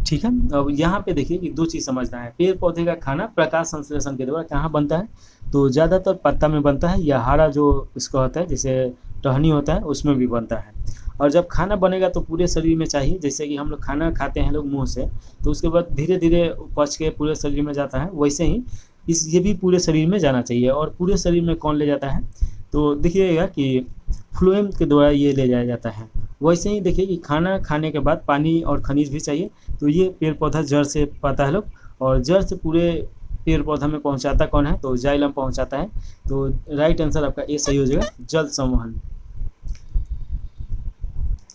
ठीक है। अब यहाँ पे देखिए कि दो चीज़ समझना है। पेड़ पौधे का खाना प्रकाश संश्लेषण के द्वारा कहाँ बनता है? तो ज़्यादातर पत्ता में बनता है या हरा जो इसका होता है जैसे टहनी होता है उसमें भी बनता है। और जब खाना बनेगा तो पूरे शरीर में चाहिए। जैसे कि हम लोग खाना खाते हैं लोग मुंह से, तो उसके बाद धीरे धीरे पच के पूरे शरीर में जाता है। वैसे ही ये भी पूरे शरीर में जाना चाहिए। और पूरे शरीर में कौन ले जाता है, तो देखिएगा कि फ्लोएम के द्वारा ये ले जाया जाता है। वैसे ही देखिए कि खाना खाने के बाद पानी और खनिज भी चाहिए, तो ये पेड़ पौधा जड़ से पाता है लोग, और जड़ से पूरे पेड़ पौधा में पहुंचाता कौन है, तो जाइलम पहुंचाता है। तो राइट आंसर आपका ए सही हो जाएगा, जल संवहन।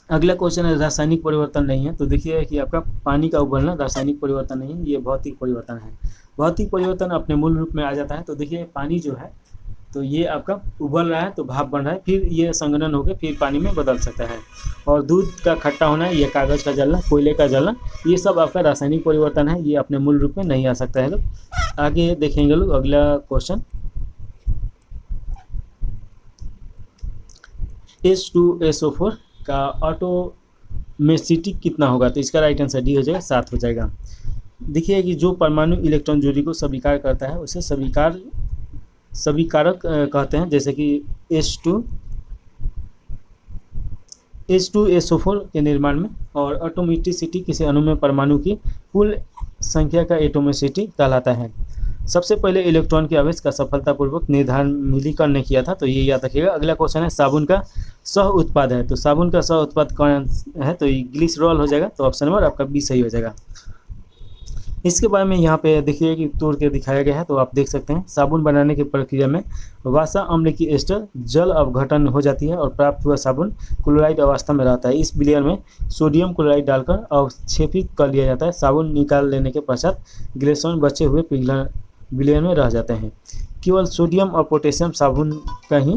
अगला क्वेश्चन है रासायनिक परिवर्तन नहीं है, तो देखिए कि आपका पानी का उबलना रासायनिक परिवर्तन नहीं है, ये भौतिक परिवर्तन है। भौतिक परिवर्तन अपने मूल रूप में आ जाता है। तो देखिए पानी जो है तो ये आपका उबल रहा है तो भाप बन रहा है, फिर ये संघनन होकर फिर पानी में बदल सकता है। और दूध का खट्टा होना, ये कागज़ का जलना, कोयले का जलना, ये सब आपका रासायनिक परिवर्तन है, ये अपने मूल रूप में नहीं आ सकता है लोग। आगे देखेंगे लोग अगला क्वेश्चन, H2SO4 का ऑटोमेसिटी कितना होगा, तो इसका राइट आंसर डी हो जाएगा, 7 हो जाएगा। देखिए कि जो परमाणु इलेक्ट्रॉन जोड़ी को स्वीकार करता है उसे स्वीकारक कहते हैं, जैसे कि H2SO4 के निर्माण में। और एटोमिसिटी किसी अणु में परमाणु की कुल संख्या का एटोमिसिटी कहलाता है। सबसे पहले इलेक्ट्रॉन के आवेश का सफलतापूर्वक निर्धारण मिलीकरण ने किया था, तो ये याद रखिएगा। अगला क्वेश्चन है साबुन का सह उत्पाद है, तो साबुन का सह उत्पाद कौन है, तो ये ग्लिसरॉल हो जाएगा, तो ऑप्शन नंबर आपका बी सही हो जाएगा। इसके बारे में यहाँ पे देखिए कि तोड़ के दिखाया गया है, तो आप देख सकते हैं साबुन बनाने की प्रक्रिया में वासा अम्ल की एस्टर जल अवघटन हो जाती है और प्राप्त हुआ साबुन क्लोराइड अवस्था में रहता है। इस विलयन में सोडियम क्लोराइड डालकर अवक्षेपित कर लिया जाता है। साबुन निकाल लेने के पश्चात ग्लिसरॉल बचे हुए विलयन में रह जाते हैं। केवल सोडियम और पोटेशियम साबुन का ही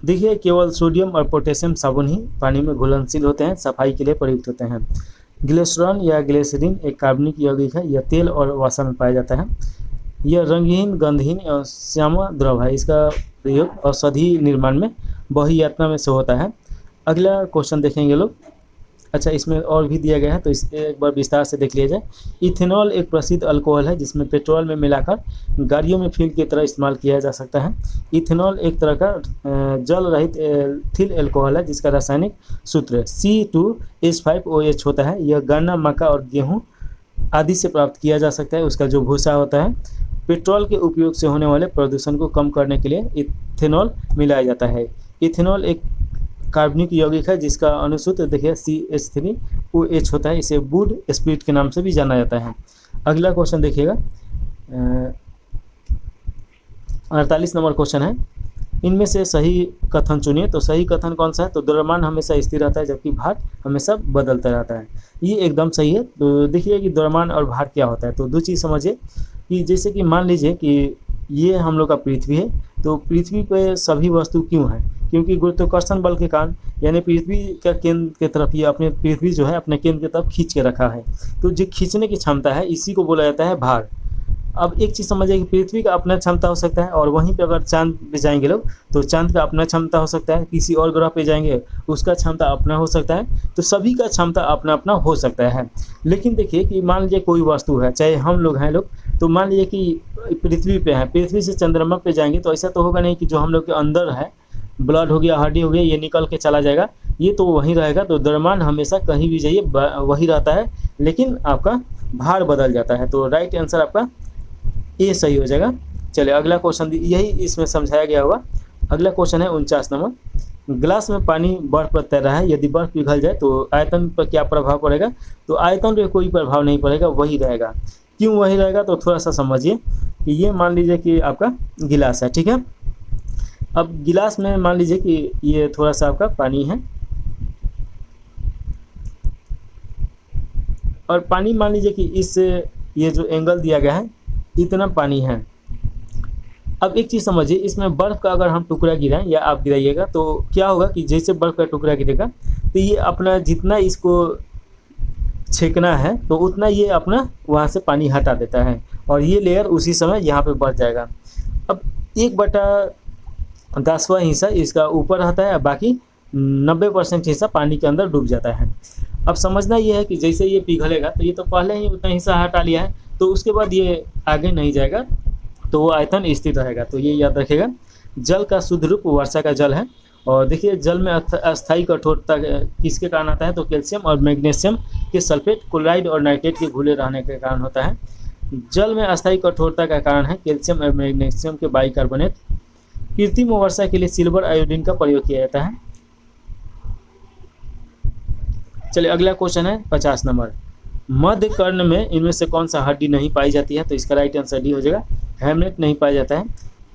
देखिए केवल सोडियम और पोटेशियम साबुन ही पानी में घुलनशील होते हैं, सफाई के लिए प्रयुक्त होते हैं। ग्लिसरॉल या ग्लिसरीन एक कार्बनिक यौगिक है, यह तेल और वसा में पाया जाता है। यह रंगहीन, गंधहीन और श्यामा द्रव है। इसका प्रयोग औषधि निर्माण में बही यात्रा में से होता है। अगला क्वेश्चन देखेंगे लोग। अच्छा, इसमें और भी दिया गया है, तो इसे एक बार विस्तार से देख लिया जाए। इथेनॉल एक प्रसिद्ध अल्कोहल है जिसमें पेट्रोल में मिलाकर गाड़ियों में फ्यूल की तरह इस्तेमाल किया जा सकता है। इथेनॉल एक तरह का जल रहित एथिल अल्कोहल है जिसका रासायनिक सूत्र C2H5OH होता है। यह गन्ना, मक्का और गेहूँ आदि से प्राप्त किया जा सकता है। उसका जो भूसा होता है, पेट्रोल के उपयोग से होने वाले प्रदूषण को कम करने के लिए इथेनॉल मिलाया जाता है। इथेनॉल एक कार्बनिक यौगिक है जिसका अनुसूत्र देखिए CH3OH होता है। इसे वुड स्पिरिट के नाम से भी जाना जाता है। अगला क्वेश्चन देखिएगा, 48 नंबर क्वेश्चन है। इनमें से सही कथन चुनिए, तो सही कथन कौन सा है, तो द्रव्यमान हमेशा स्थिर रहता है जबकि भार हमेशा बदलता रहता है। ये एकदम सही है। तो देखिए कि द्रव्यमान और भार क्या होता है, तो दो चीज़ समझिए कि जैसे कि मान लीजिए कि ये हम लोग का पृथ्वी है, तो पृथ्वी पे सभी वस्तु क्यों है, क्योंकि गुरुत्वाकर्षण बल के कारण, यानी पृथ्वी का केंद्र की तरफ ये अपने पृथ्वी जो है अपने केंद्र की तरफ खींच के रखा है। तो जो खींचने की क्षमता है इसी को बोला जाता है भार। अब एक चीज़ समझिए कि पृथ्वी का अपना क्षमता हो सकता है, और वहीं पे अगर चांद पे जाएंगे लोग तो चांद का अपना क्षमता हो सकता है, किसी और ग्रह पे जाएंगे उसका क्षमता अपना हो सकता है। तो सभी का क्षमता अपना अपना हो सकता है। लेकिन देखिए कि मान लीजिए कोई वस्तु है, चाहे हम लोग हैं लोग, तो मान लीजिए कि पृथ्वी पे हैं, पृथ्वी से चंद्रमा पे जाएंगे तो ऐसा तो होगा नहीं कि जो हम लोग के अंदर है, ब्लड हो गया, हड्डी हो गया, ये निकल के चला जाएगा, ये तो वहीं रहेगा। तो द्रव्यमान हमेशा कहीं भी जाइए वही रहता है, लेकिन आपका भार बदल जाता है। तो राइट आंसर आपका ए सही हो जाएगा। चलिए अगला क्वेश्चन, यही इसमें समझाया गया होगा। अगला क्वेश्चन है 49 नंबर। ग्लास में पानी बर्फ पर तैर रहा है, यदि बर्फ पिघल जाए तो आयतन पर क्या प्रभाव पड़ेगा, तो आयतन पर कोई प्रभाव नहीं पड़ेगा, वही रहेगा। क्यों वही रहेगा, तो थोड़ा सा समझिए कि ये मान लीजिए कि आपका गिलास है, ठीक है। अब गिलास में मान लीजिए कि ये थोड़ा सा आपका पानी है, और पानी मान लीजिए कि इस ये जो एंगल दिया गया है इतना पानी है। अब एक चीज़ समझिए, इसमें बर्फ़ का अगर हम टुकड़ा गिराएं या आप गिराइएगा तो क्या होगा कि जैसे बर्फ़ का टुकड़ा गिरेगा तो ये अपना जितना इसको छेकना है तो उतना ये अपना वहाँ से पानी हटा देता है, और ये लेयर उसी समय यहाँ पे बढ़ जाएगा। अब 1/10वां हिस्सा इसका ऊपर रहता है, बाकी 90% हिस्सा पानी के अंदर डूब जाता है। अब समझना ये है कि जैसे ये पिघलेगा तो ये तो पहले ही उतना हिस्सा हटा लिया है, तो उसके बाद ये आगे नहीं जाएगा, तो वो आयतन स्थिर रहेगा। तो ये याद रखिएगा। जल का शुद्ध रूप वर्षा का जल है। और देखिए जल में अस्थायी कठोरता किसके कारण आता है, तो कैल्शियम और मैग्नीशियम के सल्फेट, क्लोराइड और नाइट्रेट के घुले रहने के कारण होता है। जल में अस्थायी कठोरता का कारण है कैल्शियम और मैग्नीशियम के बाइकार्बोनेट। कृत्रिम वर्षा के लिए सिल्वर आयोडीन का प्रयोग किया जाता है। चलिए अगला क्वेश्चन है 50 नंबर। मध्य कर्ण में इनमें से कौन सा हड्डी नहीं पाई जाती है? तो इसका राइट आंसर डी हो जाएगा, हेमलेट नहीं पाया जाता है।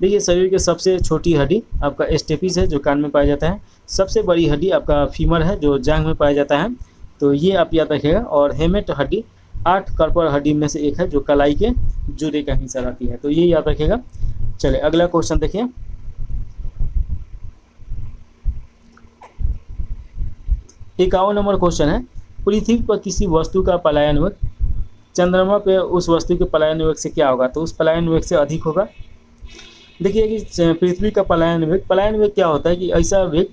देखिए शरीर के सबसे छोटी हड्डी आपका स्टेपिस है जो कान में पाया जाता है। सबसे बड़ी हड्डी आपका फीमर है जो जांघ में पाया जाता है, तो ये आप याद रखिएगा। और हेमेट हड्डी 8 कर्पर हड्डी में से एक है जो कलाई के जुड़े का हिस्सा रहती है, तो ये याद रखिएगा। चलिए अगला क्वेश्चन देखिए। 51 नंबर क्वेश्चन है। पृथ्वी पर किसी वस्तु का पलायन वेग चंद्रमा पे उस वस्तु के पलायन वेग से क्या होगा? तो उस पलायन वेग से अधिक होगा। देखिए कि पृथ्वी का पलायन वेग क्या होता है कि ऐसा वेग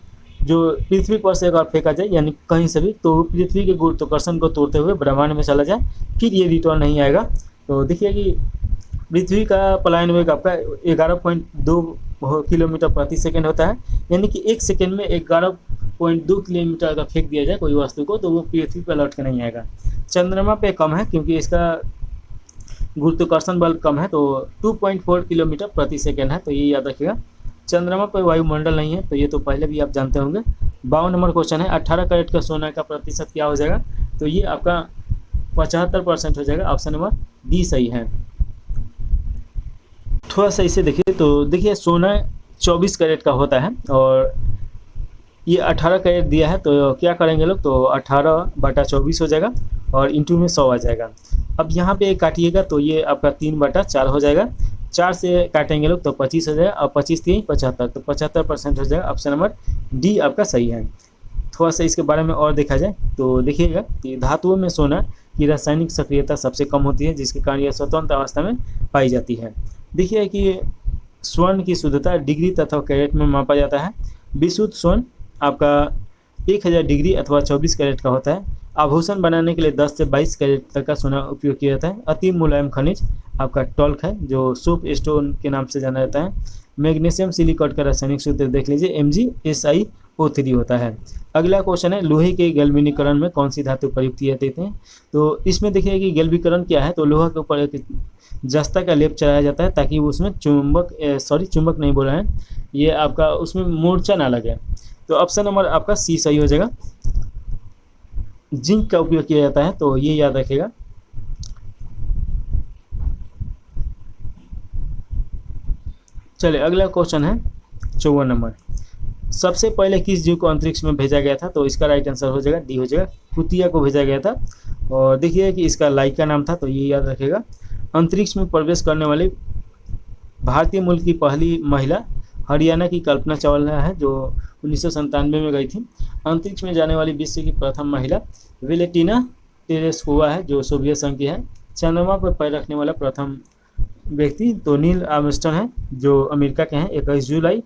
जो पृथ्वी पर से अगर फेंका जाए यानी कहीं से भी, तो पृथ्वी के गुरुत्वाकर्षण को तोड़ते हुए ब्रह्मांड में चला जाए, फिर ये रिटर्न नहीं आएगा। तो देखिए कि पृथ्वी का पलायन वेग आपका 11.2 किलोमीटर प्रति सेकेंड होता है, यानी कि 1 सेकेंड में 11.2 किलोमीटर अगर फेंक दिया जाए कोई वस्तु को तो वो पृथ्वी पर लौट के नहीं आएगा। चंद्रमा पे कम है क्योंकि इसका गुरुत्वाकर्षण बल कम है, तो 2.4 किलोमीटर प्रति सेकेंड है, तो ये याद रखिएगा। चंद्रमा पर वायुमंडल नहीं है, तो ये तो पहले भी आप जानते होंगे। 52 नंबर क्वेश्चन है। 18 कैरेट का सोना का प्रतिशत क्या हो जाएगा? तो ये आपका 75% हो जाएगा। ऑप्शन नंबर डी सही है। थोड़ा सा इसे देखिए, तो देखिए सोना 24 कैरेट का होता है और ये 18 कैरेट दिया है, तो क्या करेंगे लोग, तो 18/24 हो जाएगा और इंटू में 100 आ जाएगा। अब यहाँ पे काटिएगा तो ये आपका 3/4 हो जाएगा। 4 से काटेंगे लोग तो 25 हो जाएगा और 25 3 75, तो 75% हो जाएगा। ऑप्शन नंबर डी आपका सही है। थोड़ा सा इसके बारे में और देखा जाए तो देखिएगा कि धातुओं में सोना की रासायनिक सक्रियता सबसे कम होती है, जिसके कारण यह स्वतंत्र अवस्था में पाई जाती है। देखिए कि स्वर्ण की शुद्धता डिग्री तथा कैरेट में मापा जाता है। विशुद्ध स्वर्ण आपका 1000 डिग्री अथवा 24 कैरेट का होता है। आभूषण बनाने के लिए 10 से 22 कैरेट तक का सोना उपयोग किया जाता है। अति मुलायम खनिज आपका टॉल्क है जो सोप स्टोन के नाम से जाना जाता है। मैग्नीशियम सिलिकॉट का रासायनिक सूत्र देख लीजिए, MgSiO3 होता है। अगला क्वेश्चन है, लोहे के गैल्वेनीकरण में कौन सी धातु प्रयुक्त किए जाते हैं? तो इसमें देखिए कि गैल्वीकरण क्या है, तो लोहा के ऊपर एक जस्ता का लेप चढ़ाया जाता है ताकि उसमें चुंबक नहीं बोल रहे हैं, ये आपका उसमें मूर्छा ना लगे। तो ऑप्शन नंबर आपका सी सही हो जाएगा। जिंक का उपयोग किया जाता है, तो ये याद रखिएगा। चलिए अगला क्वेश्चन है 54 नंबर। सबसे पहले किस जीव को अंतरिक्ष में भेजा गया था? तो इसका राइट आंसर हो जाएगा डी हो जाएगा, कुतिया को भेजा गया था। और देखिए कि इसका लाइका नाम था, तो ये याद रखिएगा। अंतरिक्ष में प्रवेश करने वाली भारतीय मूल की पहली महिला हरियाणा की कल्पना चावला है जो 1997 में गई थी। अंतरिक्ष में जाने वाली विश्व की प्रथम महिला वेलेंटिना तेरेस्कोवा है जो सोवियत संघ की है। चंद्रमा पर पैर रखने वाला प्रथम व्यक्ति तो नील आर्मस्ट्रांग है जो अमेरिका के हैं, 21 जुलाई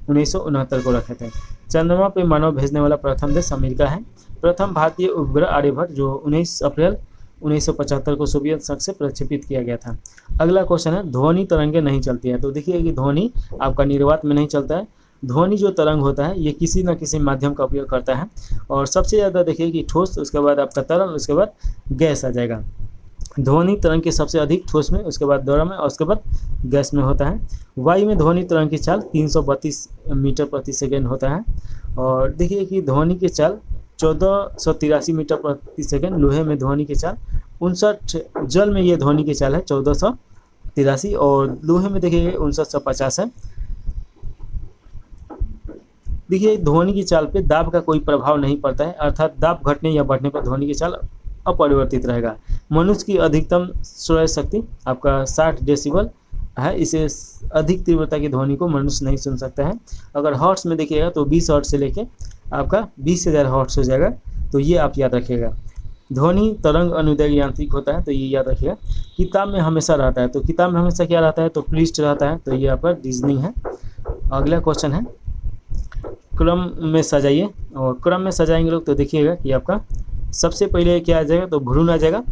1969 को रखे थे। चंद्रमा पर मानव भेजने वाला प्रथम देश अमेरिका है। प्रथम भारतीय उपग्रह आर्यभट्ट जो 19 अप्रैल 1975 को सोवियत संघ से प्रक्षेपित किया गया था। अगला क्वेश्चन है, ध्वनि तरंगें नहीं चलती है। तो देखिए कि ध्वनि आपका निर्वात में नहीं चलता है। ध्वनि जो तरंग होता है ये किसी न किसी माध्यम का उपयोग करता है और सबसे ज़्यादा देखिए कि ठोस, उसके बाद आपका तरल, उसके बाद गैस आ जाएगा। ध्वनि तरंग के सबसे अधिक ठोस में, उसके बाद द्रव में और उसके बाद गैस में होता है। वायु में ध्वनि तरंग की चाल 332 मीटर प्रति सेकेंड होता है और देखिए कि ध्वनि की चाल 1483 मीटर प्रति सेकेंड। लोहे में ध्वनि की चाल 59, जल में ये ध्वनि की चाल है 1483 और लोहे में देखिए 5950 है। देखिए ध्वनि की चाल पे दाब का कोई प्रभाव नहीं पड़ता है, अर्थात दाब घटने या बढ़ने पर ध्वनि की चाल अपरिवर्तित रहेगा। मनुष्य की अधिकतम श्रव्य शक्ति आपका 60 डेसिबल है, इसे अधिक तीव्रता की ध्वनि को मनुष्य नहीं सुन सकता है। अगर हर्ट्स में देखिएगा तो 20 हर्ट्स से लेके आपका 20,000 हर्ट्स हो जाएगा, तो ये आप याद रखिएगा। ध्वनि तरंग अनुदैर्घ्य यांत्रिक होता है, तो ये याद रखिएगा। किताब में हमेशा रहता है, तो किताब में हमेशा क्या रहता है, तो पृष्ठ रहता है, तो ये आपका रीजनिंग है। अगला क्वेश्चन है, क्रम में सजाइए। और क्रम में सजाएंगे लोग तो देखिएगा कि आपका सबसे पहले क्या आ जाएगा, तो भ्रूण आ जाएगा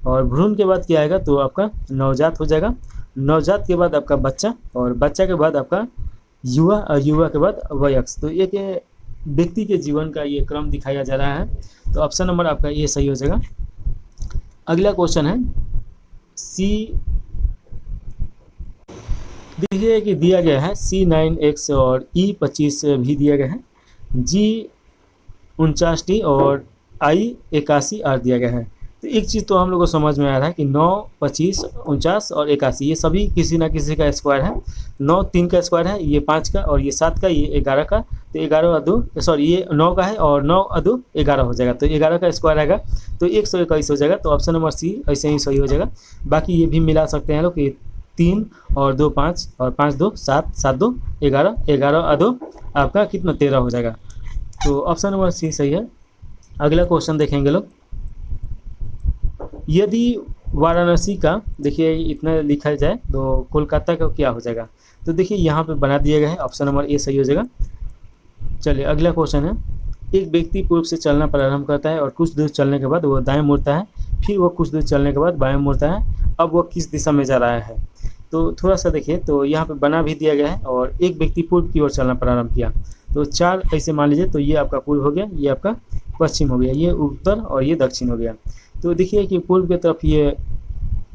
और भ्रूण के बाद क्या आएगा, तो आपका नवजात हो जाएगा। नवजात के बाद आपका बच्चा और बच्चा के बाद आपका युवा और युवा के बाद वयस्क। तो एक व्यक्ति के जीवन का ये क्रम दिखाया जा रहा है, तो ऑप्शन नंबर आपका ये सही हो जाएगा। अगला क्वेश्चन है, देखिए कि दिया गया है C9X और E25 भी दिया गया है, G49T और I81R दिया गया है। तो एक चीज़ तो हम लोग को समझ में आ रहा है कि 9, 25, 49 और 81 ये सभी किसी ना किसी का स्क्वायर है। 9 3 का स्क्वायर है, ये 5 का, और ये 7 का, ये 11 का। तो 11 अदू सॉरी ये 9 का है और 9 अदू 11 हो जाएगा, तो 11 का स्क्वायर आएगा तो 121 हो जाएगा। तो ऑप्शन नंबर सी ऐसे ही सही हो जाएगा। बाकी ये भी मिला सकते हैं लोग कि 3 और 2 5 और 5 2 7, 7 2 11, 11 अदो आपका कितना 13 हो जाएगा। तो ऑप्शन नंबर सी सही है। अगला क्वेश्चन देखेंगे लोग, यदि वाराणसी का देखिए इतना लिखा जाए तो कोलकाता का क्या हो जाएगा। तो देखिए यहाँ पे बना दिया गया है, ऑप्शन नंबर ए सही हो जाएगा। चलिए अगला क्वेश्चन है, एक व्यक्ति पूर्व से चलना प्रारंभ करता है और कुछ दूर चलने के बाद वो दाएं मुड़ता है, फिर वो कुछ दूर चलने के बाद बाएं मुड़ता है, अब वो किस दिशा में जा रहा है। तो थोड़ा सा देखिए, तो यहाँ पे बना भी दिया गया है और एक व्यक्ति पूर्व की ओर चलना प्रारंभ किया, तो 4 ऐसे मान लीजिए, तो ये आपका पूर्व हो गया, ये आपका पश्चिम हो गया, ये उत्तर और ये दक्षिण हो गया। तो देखिए कि पूर्व की तरफ ये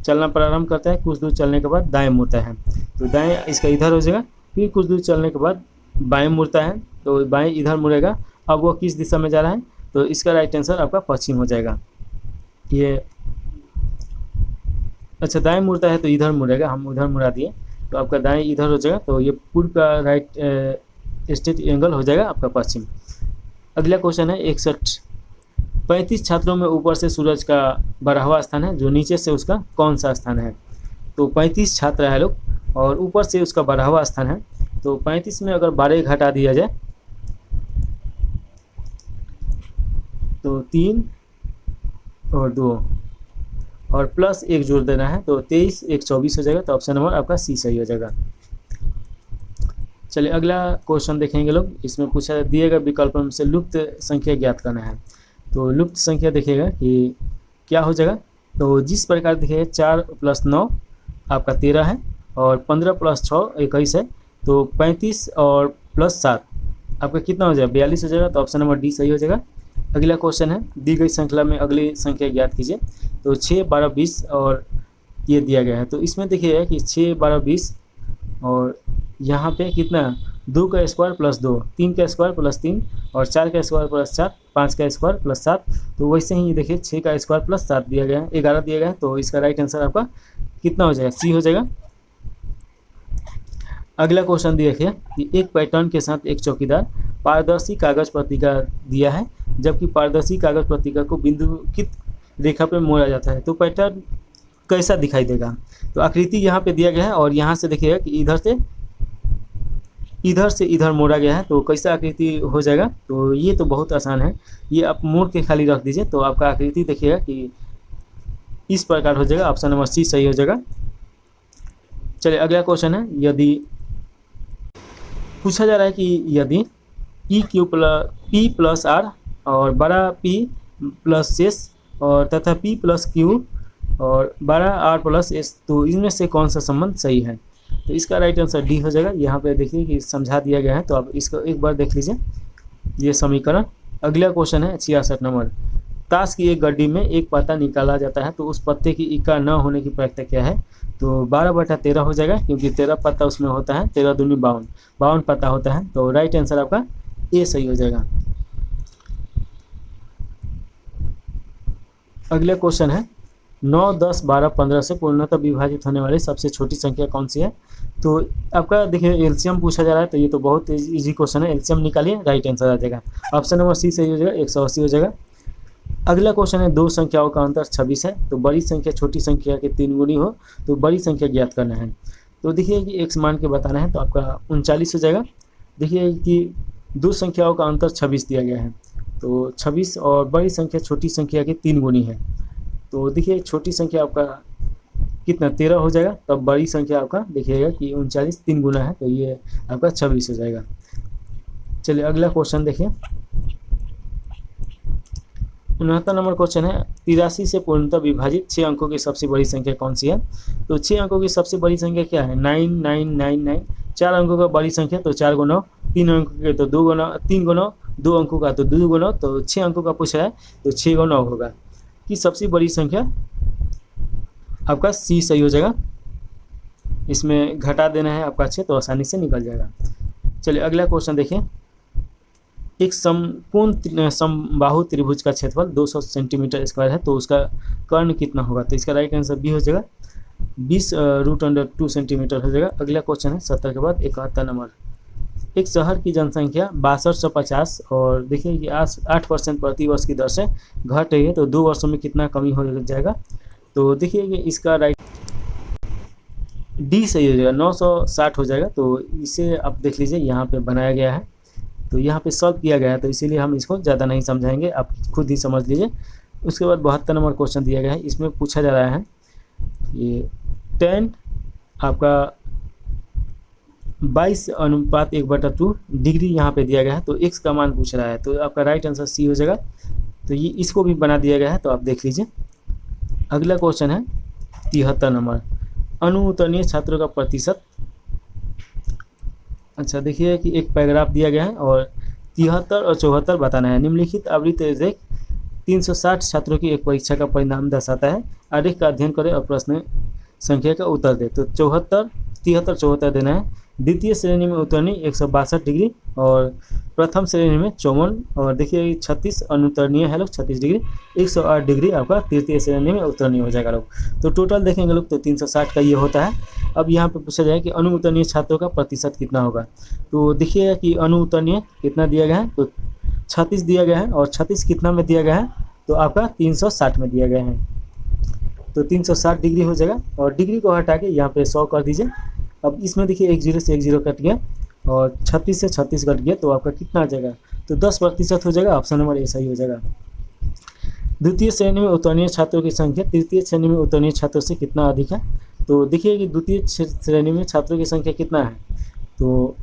चलना प्रारंभ करता है, कुछ दूर चलने के बाद दाएं मुड़ता है, तो दाएं इसका इधर हो जाएगा, फिर कुछ दूर चलने के बाद बाएं मुड़ता है, तो बाएं इधर मुड़ेगा, अब वो किस दिशा में जा रहा है, तो इसका राइट आंसर आपका पश्चिम हो जाएगा। ये अच्छा दाएं मुड़ता है तो इधर मुड़ेगा, हम उधर मुड़ा दिए, तो आपका दाएं इधर हो जाएगा, तो ये पूर्व का राइट स्ट्रेट एंगल हो जाएगा आपका पश्चिम। अगला क्वेश्चन है 61, 35 छात्रों में ऊपर से सूरज का 12वां स्थान है, जो नीचे से उसका कौन सा स्थान है। तो 35 छात्र है लोग और ऊपर से उसका 12वां स्थान है, तो 35 में अगर 12 घटा दिया जाए तो 3 और 2 और प्लस 1 जोड़ देना है, तो 23 1 24 हो जाएगा। तो ऑप्शन नंबर आपका सी सही हो जाएगा। चलिए अगला क्वेश्चन देखेंगे लोग, इसमें पूछा दिए गए विकल्प में से लुप्त संख्या ज्ञात करना है। तो लुप्त संख्या देखिएगा कि क्या हो जाएगा, तो जिस प्रकार देखिएगा 4 + 9 आपका 13 है और 15 + 6 21 है, तो 35 और प्लस 7 आपका कितना हो जाएगा 42 हो जाएगा। तो ऑप्शन नंबर डी सही हो जाएगा। अगला क्वेश्चन है, दी गई श्रृंखला में अगली संख्या ज्ञात कीजिए। तो 6 12 20 और ये दिया गया है, तो इसमें देखिएगा कि 6 12 20 और यहाँ पे कितना 2 का स्क्वायर प्लस 2, 3 का स्क्वायर प्लस 3 और 4 का स्क्वायर प्लस 4, 5 का स्क्वायर प्लस 7। तो वैसे ही देखिए 6 का स्क्वायर प्लस 7 दिया गया है, 11 दिया गया है, तो इसका राइट आंसर आपका कितना हो जाएगा सी हो जाएगा। अगला क्वेश्चन देखिए कि एक पैटर्न के साथ एक चौकीदार पारदर्शी कागज पत्रिका दिया है, जबकि पारदर्शी कागज पत्रिका को बिंदुकित रेखा पर मोड़ा जाता है, तो पैटर्न कैसा दिखाई देगा। तो आकृति यहाँ पे दिया गया है और यहाँ से देखिएगा कि इधर से इधर मोड़ा गया है, तो कैसा आकृति हो जाएगा। तो ये तो बहुत आसान है, ये आप मोड़ के खाली रख दीजिए, तो आपका आकृति देखिएगा कि इस प्रकार हो जाएगा। ऑप्शन नंबर सी सही हो जाएगा। चलिए अगला क्वेश्चन है, यदि पूछा जा रहा है कि यदि P + R और बड़ा P + S और तथा P + Q और बड़ा R + S, तो इनमें से कौन सा संबंध सही है। तो इसका राइट आंसर डी हो जाएगा। यहाँ पे देखिए कि समझा दिया गया है, तो आप इसको एक बार देख लीजिए ये समीकरण। अगला क्वेश्चन है 66 नंबर, ताश की एक गड्डी में एक पत्ता निकाला जाता है, तो उस पत्ते की इक्का न होने की प्रक्रिया क्या है। तो 12/13 हो जाएगा, क्योंकि 13 पत्ता उसमें होता है, 13 दूनी 52, 52 पत्ता होता है। तो राइट आंसर आपका ए सही हो जाएगा। अगला क्वेश्चन है 9 10 12 15 से पूर्णतः विभाजित होने वाली सबसे छोटी संख्या कौन सी है। तो आपका देखिए एलसीएम पूछा जा रहा है, तो ये तो बहुत इजी क्वेश्चन है, एलसीएम निकालिए राइट आंसर आ जाएगा। ऑप्शन नंबर सी सही हो जाएगा, 180 हो जाएगा। अगला क्वेश्चन है, दो संख्याओं का अंतर 26 है, तो बड़ी संख्या छोटी संख्या के 3 गुनी हो तो बड़ी संख्या ज्ञात करना है। तो देखिए कि एक्स मान के बताना है, तो आपका 39 हो जाएगा। देखिए कि दो संख्याओं का अंतर 26 दिया गया है, तो 26 और बड़ी संख्या छोटी संख्या के 3 गुनी है, तो देखिए छोटी संख्या आपका कितना 13 हो जाएगा, तब बड़ी संख्या आपका देखिएगा कि 39 3 गुना है, तो ये आपका 26 हो जाएगा। चलिए अगला क्वेश्चन देखिए, 69 नंबर क्वेश्चन है, 83 से पूर्णतः विभाजित 6 अंकों की सबसे बड़ी संख्या कौन सी है। तो 6 अंकों की सबसे बड़ी संख्या क्या है 9999। 4 अंकों का बड़ी संख्या तो 4 गुना, 3 अंकों के तो 2 गुना, 3 गुना, 2 अंकों का तो 2 गुना, तो 6 अंकों का पूछा है तो 6 गुना होगा कि सबसे बड़ी संख्या आपका सी सही हो जाएगा। इसमें घटा देना है आपका 6 तो आसानी से निकल जाएगा। चलिए अगला क्वेश्चन देखिए। एक समकोण समबाहु त्रिभुज का क्षेत्रफल 200 सेंटीमीटर स्क्वायर है, तो उसका कर्ण कितना होगा? तो इसका राइट आंसर बी हो जाएगा, 20√2 सेंटीमीटर हो जाएगा। अगला क्वेश्चन है 70 के बाद 71 नंबर। एक शहर की जनसंख्या 6250 और देखिए कि 8% प्रति वर्ष की दर से घट रही है, तो 2 वर्षों में कितना कमी हो जाएगा? तो देखिए कि इसका राइट डी सही हो जाएगा, 960 हो जाएगा। तो इसे आप देख लीजिए यहाँ पे बनाया गया है, तो यहाँ पे सॉल्व किया गया है, तो इसीलिए हम इसको ज़्यादा नहीं समझाएंगे, आप खुद ही समझ लीजिए। उसके बाद 72 नंबर क्वेश्चन दिया गया है। इसमें पूछा जा रहा है ये tan आपका 22:1/2 डिग्री यहाँ पे दिया गया है, तो x का मान पूछ रहा है, तो आपका राइट आंसर सी हो जाएगा। तो ये इसको भी बना दिया गया है, तो आप देख लीजिए। अगला क्वेश्चन है 73 नंबर, अनुत्तीर्ण छात्रों का प्रतिशत। अच्छा देखिए कि एक पैराग्राफ दिया गया है और 73 और 74 बताना है। निम्नलिखित आवृत्ति रेख 360 छात्रों की एक परीक्षा का परिणाम दर्शाता है। आरेख का अध्ययन करें और प्रश्न संख्या का उत्तर दे। तो 73 74 देना है। द्वितीय श्रेणी में उत्तीर्ण 162 डिग्री और प्रथम श्रेणी में 54 और देखिए 36 अनुत्तीर्ण है लोग 36 डिग्री, 108 डिग्री आपका तृतीय श्रेणी में उत्तीर्ण हो जाएगा लोग। तो टोटल देखेंगे लोग तो 360 का ये होता है। अब यहाँ पे पूछा जाए कि अनुत्तीर्ण छात्रों का प्रतिशत कितना होगा, तो देखिएगा कि अनुत्तीर्ण कितना दिया गया है, तो 36 दिया गया है और 36 कितना में दिया गया है, तो आपका 360 में दिया गया है, तो 360 डिग्री हो जाएगा। और डिग्री को हटा के यहाँ पे 100 कर दीजिए। अब इसमें देखिए 1 0 से 1 0 कट गया और 36 से 36 कट गया, तो आपका कितना आ जाएगा, तो 10% हो जाएगा। ऑप्शन नंबर ए सही हो जाएगा। द्वितीय श्रेणी में उत्तीर्ण छात्रों की संख्या तृतीय श्रेणी में उत्तीर्ण छात्रों से कितना अधिक है, तो देखिए कि द्वितीय श्रेणी में छात्रों की संख्या कितना है, तो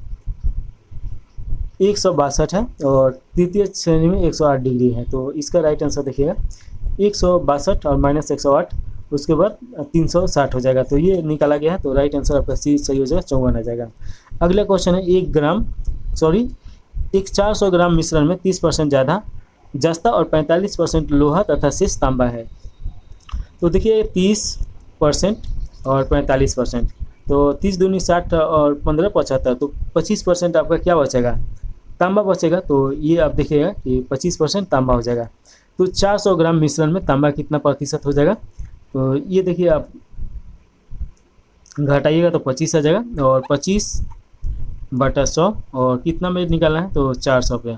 162 है और तृतीय श्रेणी में 108 डिग्री है, तो इसका राइट आंसर देखिएगा 162 और -108 उसके बाद 360 हो जाएगा, तो ये निकाला गया है। तो राइट आंसर आपका सी सही हो जाएगा, 54 आ जाएगा। अगला क्वेश्चन है एक 400 ग्राम मिश्रण में 30% ज़्यादा जस्ता और 45% लोहा तथा शेष तांबा है। तो देखिए 30% और 45%, तो 30 दूनी 60 और 15 75, तो 25% आपका क्या बचेगा, तांबा बचेगा। तो ये आप देखिएगा कि 25% तांबा हो जाएगा। तो 400 ग्राम मिश्रण में तांबा कितना प्रतिशत हो जाएगा, तो ये देखिए आप घटाइएगा तो 25 आ जाएगा और 25/100 और कितना में निकालना है, तो 400 पे,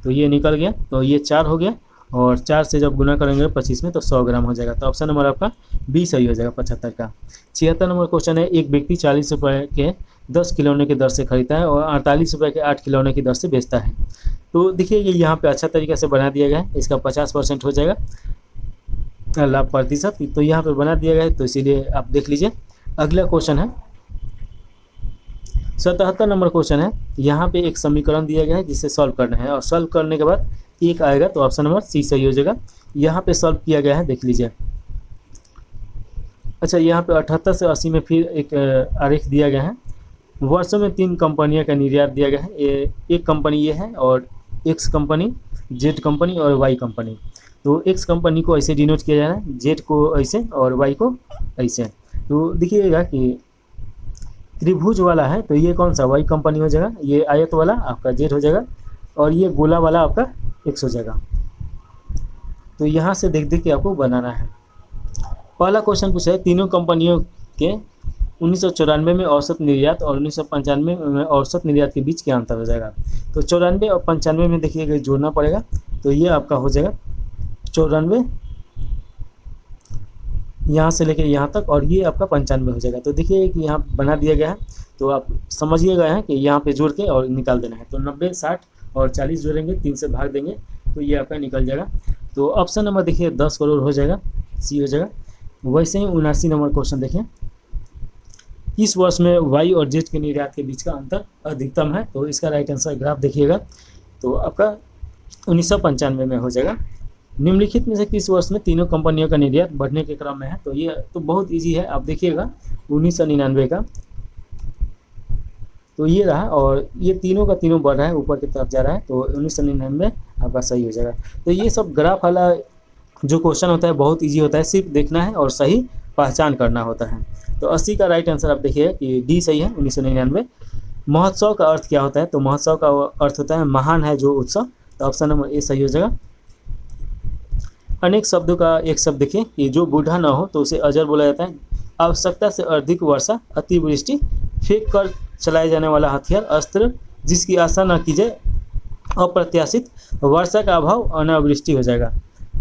तो ये निकल गया, तो ये 4 हो गया और 4 से जब गुना करेंगे 25 में तो 100 ग्राम हो जाएगा। तो ऑप्शन नंबर आपका बी सही हो जाएगा 75 का। 76 नंबर क्वेश्चन है एक व्यक्ति 40 रुपये के 10 खिलौने की दर से खरीदता है और 48 रुपये के 8 खिलौने की दर से बेचता है। तो देखिए ये यहाँ पे अच्छा तरीके से बना दिया गया है, इसका 50% हो जाएगा लाभ प्रतिशत, तो यहाँ पे बना दिया गया है, तो इसीलिए आप देख लीजिए। अगला क्वेश्चन है 77 नंबर क्वेश्चन है। यहाँ पे एक समीकरण दिया गया है जिसे सॉल्व करना है और सॉल्व करने के बाद एक आएगा, तो ऑप्शन नंबर सी सही हो जाएगा। यहाँ पे सॉल्व किया गया है, देख लीजिए। अच्छा यहाँ पे 78 से 80 में फिर एक आरेख दिया गया है। वर्षों में 3 कंपनियों का निर्यात दिया गया है। एक कंपनी ये है और एक्स कंपनी, जेड कंपनी और वाई कंपनी। तो एक्स कंपनी को ऐसे डिनोट किया जा रहा है, जेड को ऐसे और वाई को ऐसे। तो देखिएगा कि त्रिभुज वाला है तो ये कौन सा वाई कंपनी हो जाएगा, ये आयत वाला आपका जेड हो जाएगा और ये गोला वाला आपका एक्स हो जाएगा। तो यहाँ से देख के आपको बनाना है। पहला क्वेश्चन पूछा है तीनों कंपनियों के 1994 में औसत निर्यात और 1995 में औसत निर्यात के बीच क्या अंतर हो जाएगा। तो 94 और 95 में देखिएगा जोड़ना पड़ेगा, तो ये आपका हो जाएगा 94 यहाँ से लेके यहाँ तक और ये आपका 95 हो जाएगा। तो देखिए कि यहाँ बना दिया गया है, तो आप समझिएगा है कि यहाँ पे जोड़ के और निकाल देना है। तो 90 60 और 40 जोड़ेंगे, 3 से भाग देंगे तो ये आपका निकल जाएगा। तो ऑप्शन नंबर देखिए 10 करोड़ हो जाएगा, सी हो जाएगा। वैसे ही 79 नंबर क्वेश्चन देखें, इस वर्ष में वाई और जेड के निर्यात के बीच का अंतर अधिकतम है। तो इसका राइट आंसर ग्राफ देखिएगा तो आपका 1995 में हो जाएगा। निम्नलिखित में से किस वर्ष में तीनों कंपनियों का निर्यात बढ़ने के क्रम में है। तो ये तो बहुत इजी है, आप देखिएगा 1999 का, तो ये रहा और ये तीनों का तीनों बढ़ रहा है, ऊपर की तरफ जा रहा है, तो 1999 आपका सही हो जाएगा। तो ये सब ग्राफ वाला जो क्वेश्चन होता है बहुत इजी होता है, सिर्फ देखना है और सही पहचान करना होता है। तो 80 का राइट आंसर आप देखिए कि डी सही है, 1999। महोत्सव का अर्थ क्या होता है? तो महोत्सव का अर्थ होता है महान है जो उत्सव। तो ऑप्शन नंबर ए सही हो जाएगा। अनेक शब्दों का एक शब्द देखिए कि जो बूढ़ा न हो तो उसे अजर बोला जाता है। आवश्यकता से अधिक वर्षा, अतिवृष्टि, फेंक कर चलाए जाने वाला हथियार, अस्त्र जिसकी आशा न की जाए, अप्रत्याशित, वर्षा का अभाव, अनावृष्टि हो जाएगा।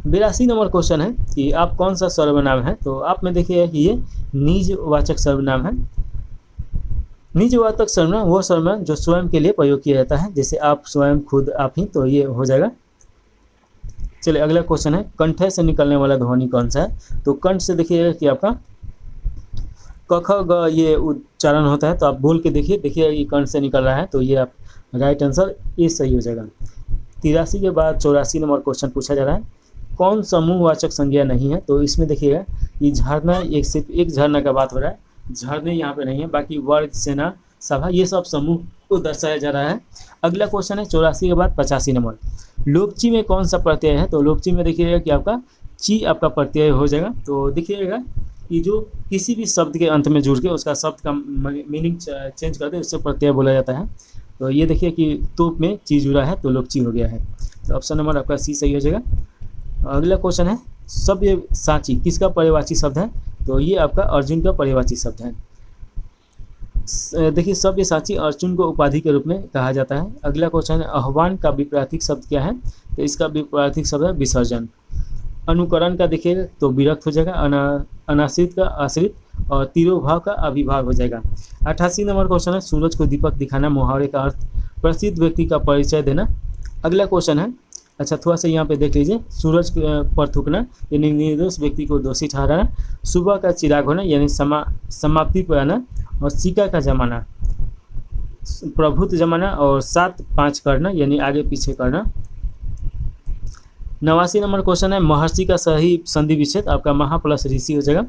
82 नंबर क्वेश्चन है कि आप कौन सा सर्वनाम है? तो आप में देखिए कि ये निजवाचक सर्वनाम है। निजवाचक सर्वनाम वो सर्वनाम जो स्वयं के लिए प्रयोग किया जाता है, जैसे आप, स्वयं, खुद, आप ही, तो ये हो जाएगा। चलिए अगला क्वेश्चन है कंठ से निकलने वाला ध्वनि कौन सा है? तो कंठ से देखिएगा कि आपका क ख ग ये उच्चारण होता है। तो आप बोल के देखिए ये कंठ से निकल रहा है, तो ये आप राइट आंसर ये सही हो जाएगा। 83 के बाद 84 नंबर क्वेश्चन पूछा जा रहा है कौन समूहवाचक संज्ञा नहीं है? तो इसमें देखिएगा ये झरना, एक सिर्फ एक झरना का बात हो रहा है, झरने यहाँ पे नहीं है, बाकी वर्ग, सेना, सभा ये सब समूह को दर्शाया जा रहा है। अगला क्वेश्चन है 84 के बाद 85 नंबर, लोकची में कौन सा प्रत्यय है? तो लोकची में देखिएगा कि आपका ची आपका प्रत्यय हो जाएगा। तो देखिएगा कि जो किसी भी शब्द के अंत में जुड़ के उसका शब्द का मीनिंग चेंज कर दे उससे प्रत्यय बोला जाता है। तो ये देखिए कि तोप में ची जुड़ा है तो लोकची हो गया है। तो ऑप्शन नंबर आपका सी सही हो जाएगा। अगला क्वेश्चन है सब्यसाची किसका पर्यायवाची शब्द है? तो ये आपका अर्जुन का पर्यायवाची शब्द है। देखिए सब्यसाची अर्जुन को उपाधि के रूप में कहा जाता है। अगला क्वेश्चन है आह्वान का विपरीत शब्द क्या है? तो इसका विपरीत शब्द है विसर्जन। अनुकरण का देखिएगा तो विरक्त हो जाएगा, अनाश्रित का आश्रित, और तिरोभाव का अभिभाव हो जाएगा। 88 नंबर क्वेश्चन है सूरज को दीपक दिखाना मुहावरे का अर्थ प्रसिद्ध व्यक्ति का परिचय देना। अगला क्वेश्चन है, अच्छा थोड़ा सा यहाँ पे देख लीजिए, सूरज पर थूकना यानी निर्दोष व्यक्ति को दोषी ठहराना, सुबह का चिराग होना यानी समाप्ति पर आना, और सिक्का का जमाना प्रभुत्व जमाना, और 7-5 करना यानी आगे पीछे करना। 89 नंबर क्वेश्चन है महर्षि का सही संधि विच्छेद आपका महा प्लस ऋषि हो जाएगा।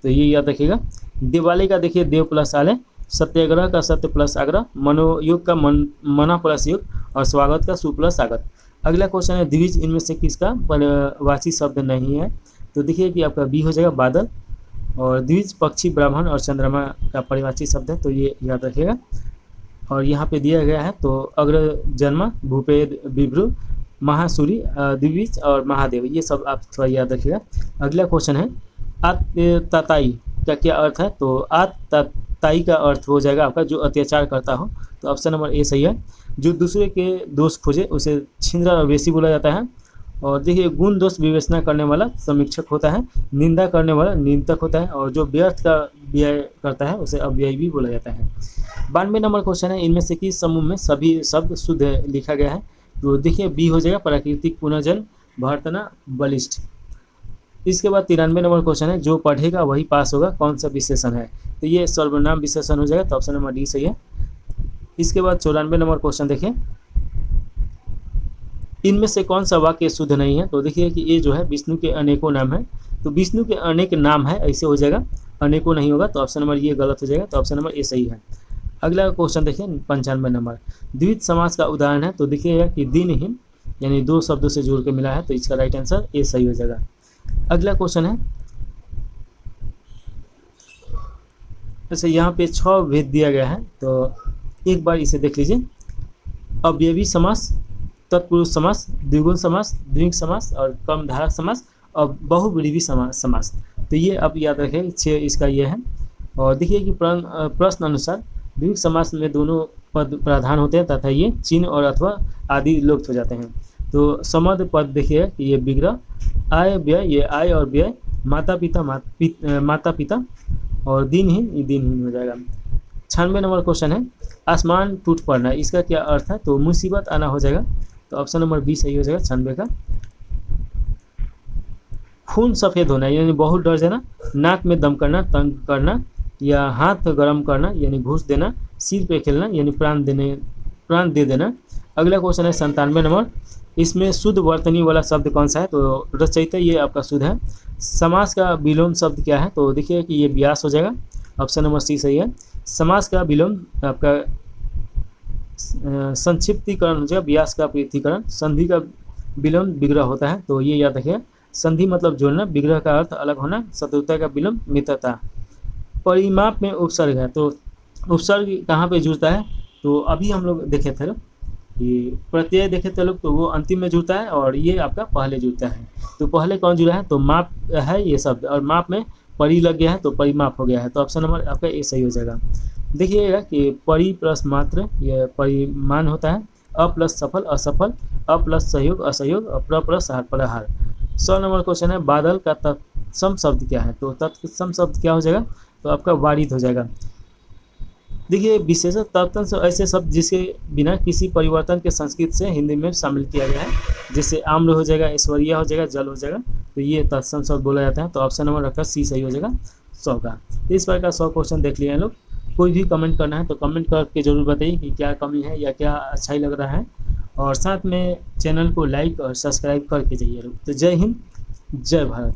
तो ये याद रखिएगा। दिवाली का देखिए देव प्लस आले, सत्याग्रह का सत्य प्लस आग्रह, मनोयोग का मना प्लस योग, और स्वागत का सु प्लस स्वागत। अगला क्वेश्चन है द्विज इनमें से किसका पर्यायवाची शब्द नहीं है? तो देखिए कि आपका बी हो जाएगा बादल, और द्विज पक्षी, ब्राह्मण और चंद्रमा का पर्यायवाची शब्द है, तो ये याद रखिएगा। और यहाँ पे दिया गया है तो अग्रजन्मा, भूपेद, विभ्रू, महासूरी, द्विज और महादेव, ये सब आप थोड़ा याद रखिएगा। अगला क्वेश्चन है आत्ताताई का क्या अर्थ है? तो आत्ताताई का अर्थ हो जाएगा आपका जो अत्याचार करता हो। तो ऑप्शन नंबर ए सही है। जो दूसरे के दोष खोजे उसे छिंद्रा और वेशी बोला जाता है। और देखिए गुण दोष विवेचना करने वाला समीक्षक होता है, निंदा करने वाला निंदक होता है, और जो व्यर्थ का व्यय करता है उसे अव्ययी भी बोला जाता है। 92 नंबर क्वेश्चन है इनमें से किस समूह में सभी शब्द शुद्ध लिखा गया है? तो देखिए बी हो जाएगा प्राकृतिक, पुनर्जन्म, भर्तना, बलिष्ठ। इसके बाद 93 नंबर क्वेश्चन है जो पढ़ेगा वही पास होगा कौन सा विशेषण है? तो ये सर्वनाम विशेषण हो जाएगा। तो ऑप्शन नंबर डी सही है। इसके बाद 94 नंबर क्वेश्चन देखिए इनमें से कौन सा वाक्य शुद्ध नहीं है? तो देखिए कि ये जो है विष्णु के अनेकों नाम है, तो विष्णु के अनेक नाम है ऐसे हो जाएगा, अनेकों नहीं होगा। तो ऑप्शन नंबर ये गलत हो जाएगा। तो ऑप्शन नंबर ए सही है। अगला क्वेश्चन देखिए 95 नंबर द्विज समास का उदाहरण है। तो देखिएगा कि दिनहीन यानी 2 शब्दों से जोड़ के मिला है, तो इसका राइट आंसर ए सही हो जाएगा। अगला क्वेश्चन है, अच्छा यहाँ पे 6 भेद दिया गया है, तो एक बार इसे देख लीजिए। अव्ययी समास, तत्पुरुष समास, द्विगुण समास, द्विग समास, और कम धारक समास, और बहुव्रीहि समास। तो ये आप याद रखें 6 इसका ये है। और देखिए कि प्रश्न अनुसार द्विग समास में दोनों पद प्रधान होते हैं तथा ये चिन्ह और अथवा आदि लुप्त हो जाते हैं। तो समद पद देखिए कि ये विग्रह, आय व्यय, ये आय और व्यय, माता पिता, और दिनहीन, ये दिनहीन हो जाएगा। 96 नंबर क्वेश्चन है आसमान टूट पड़ना, इसका क्या अर्थ है? तो मुसीबत आना हो जाएगा। तो ऑप्शन नंबर बी सही हो जाएगा 96 का। खून सफ़ेद होना यानी बहुत डर जाना, नाक में दम करना, तंग करना, या हाथ गर्म करना यानी घूस देना, सिर पे खेलना यानी प्राण दे देना। अगला क्वेश्चन है 97 नंबर इसमें शुद्ध वर्तनी वाला शब्द कौन सा है? तो रचयिता ये आपका शुद्ध है। समास का विलोम शब्द क्या है? तो देखिए कि ये व्यास हो जाएगा। ऑप्शन नंबर सी सही है। समास का विलोम आपका संक्षिप्तीकरण हो जाएगा, व्यास का पृथ्वीकरण, संधि का विलोम विग्रह होता है। तो ये याद रखिए संधि मतलब जोड़ना, विग्रह का अर्थ अलग होना, शत्रुता का विलंब, मित्रता। परिमाप में उपसर्ग है, तो उपसर्ग कहाँ पे जुड़ता है, तो अभी हम लोग देखे थे कि प्रत्यय देखे थे लोग, तो वो अंतिम में जुड़ता है और ये आपका पहले जुड़ता है। तो पहले कौन जुड़ा है, तो माप है ये शब्द, और माप में परि लग गया है तो परिमाप हो गया है, तो ऑप्शन नंबर आपका ए सही हो जाएगा। देखिएगा कि परि प्लस मात्र ये परिमाण होता है, अ प्लस सफल असफल, अ प्लस सहयोग असहयोग, और प्र प्लस हार प्रहार। 100 नंबर क्वेश्चन है, बादल का तत्सम शब्द क्या है, तो तत्सम शब्द क्या हो जाएगा, तो आपका वारित हो जाएगा। देखिए विशेषण तत्सम ऐसे शब्द जिसके बिना किसी परिवर्तन के संस्कृत से हिंदी में शामिल किया गया है, जैसे आम्र हो जाएगा, ऐश्वर्या हो जाएगा, जल हो जाएगा, तो ये तत्सम शब्द बोला जाता है, तो ऑप्शन नंबर आपका सी सही हो जाएगा 100 का। तो इस बार का 100 क्वेश्चन देख लिए हैं लोग। कोई भी कमेंट करना है तो कमेंट करके जरूर बताइए कि क्या कमी है या क्या अच्छा ही लग रहा है, और साथ में चैनल को लाइक और सब्सक्राइब करके जाइए लोग। तो जय हिंद, जय भारत।